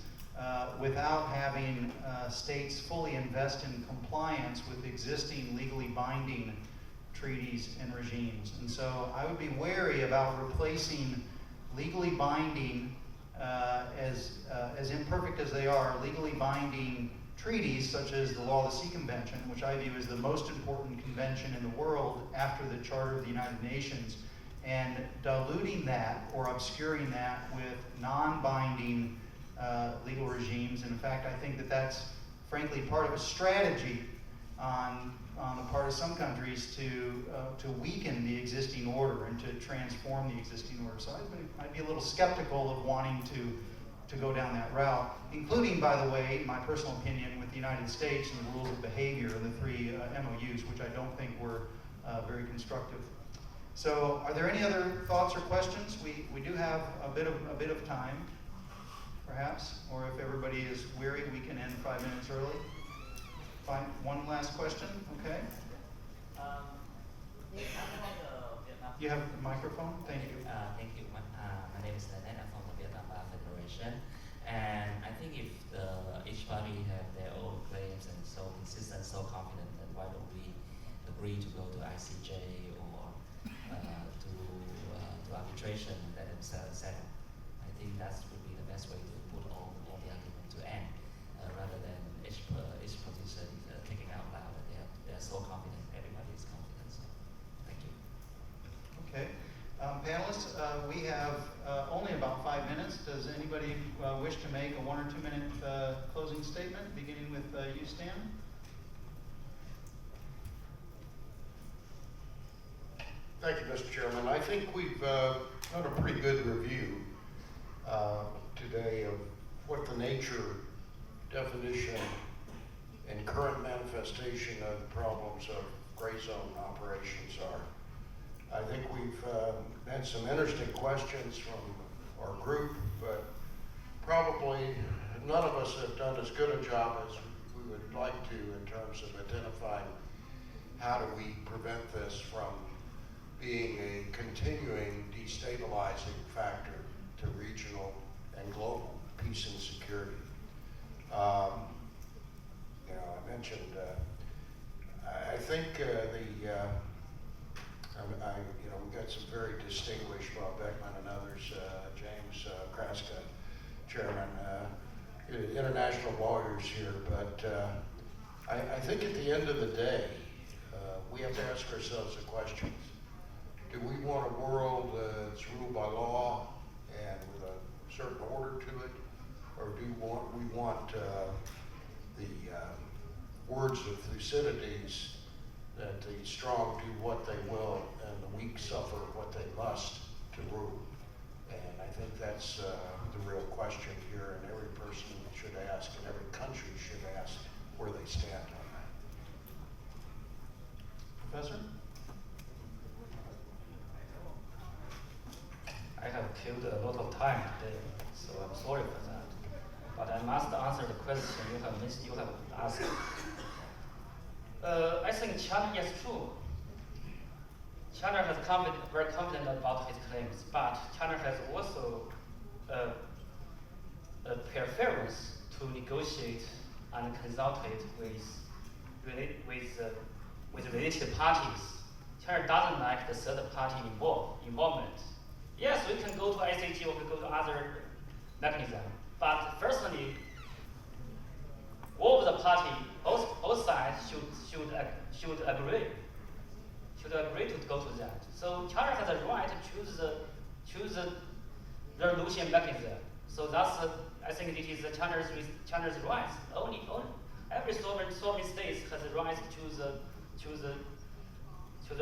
without having states fully invest in compliance with existing legally binding treaties and regimes. And so I would be wary about replacing legally binding, as imperfect as they are, legally binding treaties such as the Law of the Sea Convention, which I view as the most important convention in the world after the Charter of the United Nations, and diluting that or obscuring that with non-binding legal regimes. And in fact, I think that that's frankly part of a strategy on the part of some countries to weaken the existing order and to transform the existing order. So I'd be a little skeptical of wanting to go down that route, including, by the way, my personal opinion with the United States and the rules of behavior and the 3 MOUs, which I don't think were very constructive. So are there any other thoughts or questions? We do have a bit of time, perhaps, or if everybody is weary, we can end 5 minutes early. Fine. One last question, okay? You have the microphone? Thank you. Thank you. My name is Stanley. I'm from the Vietnam Bar Federation. And I think if each party have their own claims and so consistent, so confident, then why don't we agree to go to ICJ or to arbitration and let them settle? I think that would be the best way to put all the argument to end, rather than each position taking out loud that they're so confident, everybody is confident. So, thank you. Okay. Panelists, we have only about 5 minutes. Does anybody wish to make a 1 or 2 minute closing statement, beginning with you, Stan? Thank you, Mr. Chairman. I think we've done a pretty good review today of what the nature, definition, and current manifestation of the problems of gray zone operations are. I think we've had some interesting questions from our group, but probably none of us have done as good a job as we would like to in terms of identifying how do we prevent this from being a continuing destabilizing factor to regional and global peace and security. I mentioned, I think we've got some very distinguished, Bob Beckman and others, James Kraska, Chairman, international lawyers here, but I think at the end of the day, we have to ask ourselves the questions. Do we want a world that's ruled by law and with a certain order to it, or do we want the words of Thucydides that the strong do what they will and the weak suffer what they must to rule. And I think that's the real question here, and every person should ask, and every country should ask where they stand on that. Professor? I have killed a lot of time today, so I'm sorry for that. But I must answer the question you have asked. I think China is true. China has very confident about its claims, but China has also a preference to negotiate and consult with related parties. China doesn't like the third party involvement. Yes, we can go to ICT or we go to other mechanism, but firstly, all of the party, both sides should agree to go to that. So China has a right to choose the resolution mechanism. So that's I think it is China's right. Only every sovereign state has the right to choose the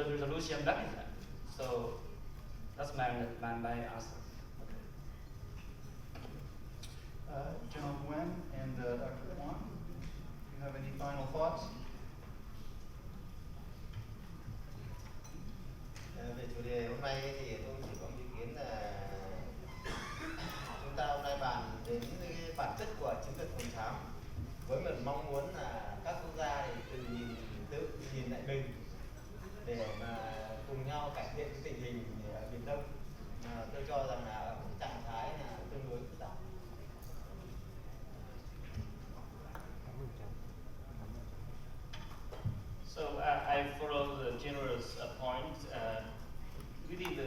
resolution mechanism. So that's my answer. General Nguyen and Dr. Quang, do you have any final thoughts? Về chủ đề hôm nay thì tôi chỉ có ý kiến là chúng ta hôm nay bàn đến cái bản chất của chiến lược phòng thám với một mong muốn là các quốc gia thì tự nhìn lại mình để mà cùng nhau cải thiện cái tình hình ở Biển Đông. Tôi cho rằng là ở một trạng thái là tương đối phức tạp. So I follow the general's point. Really, the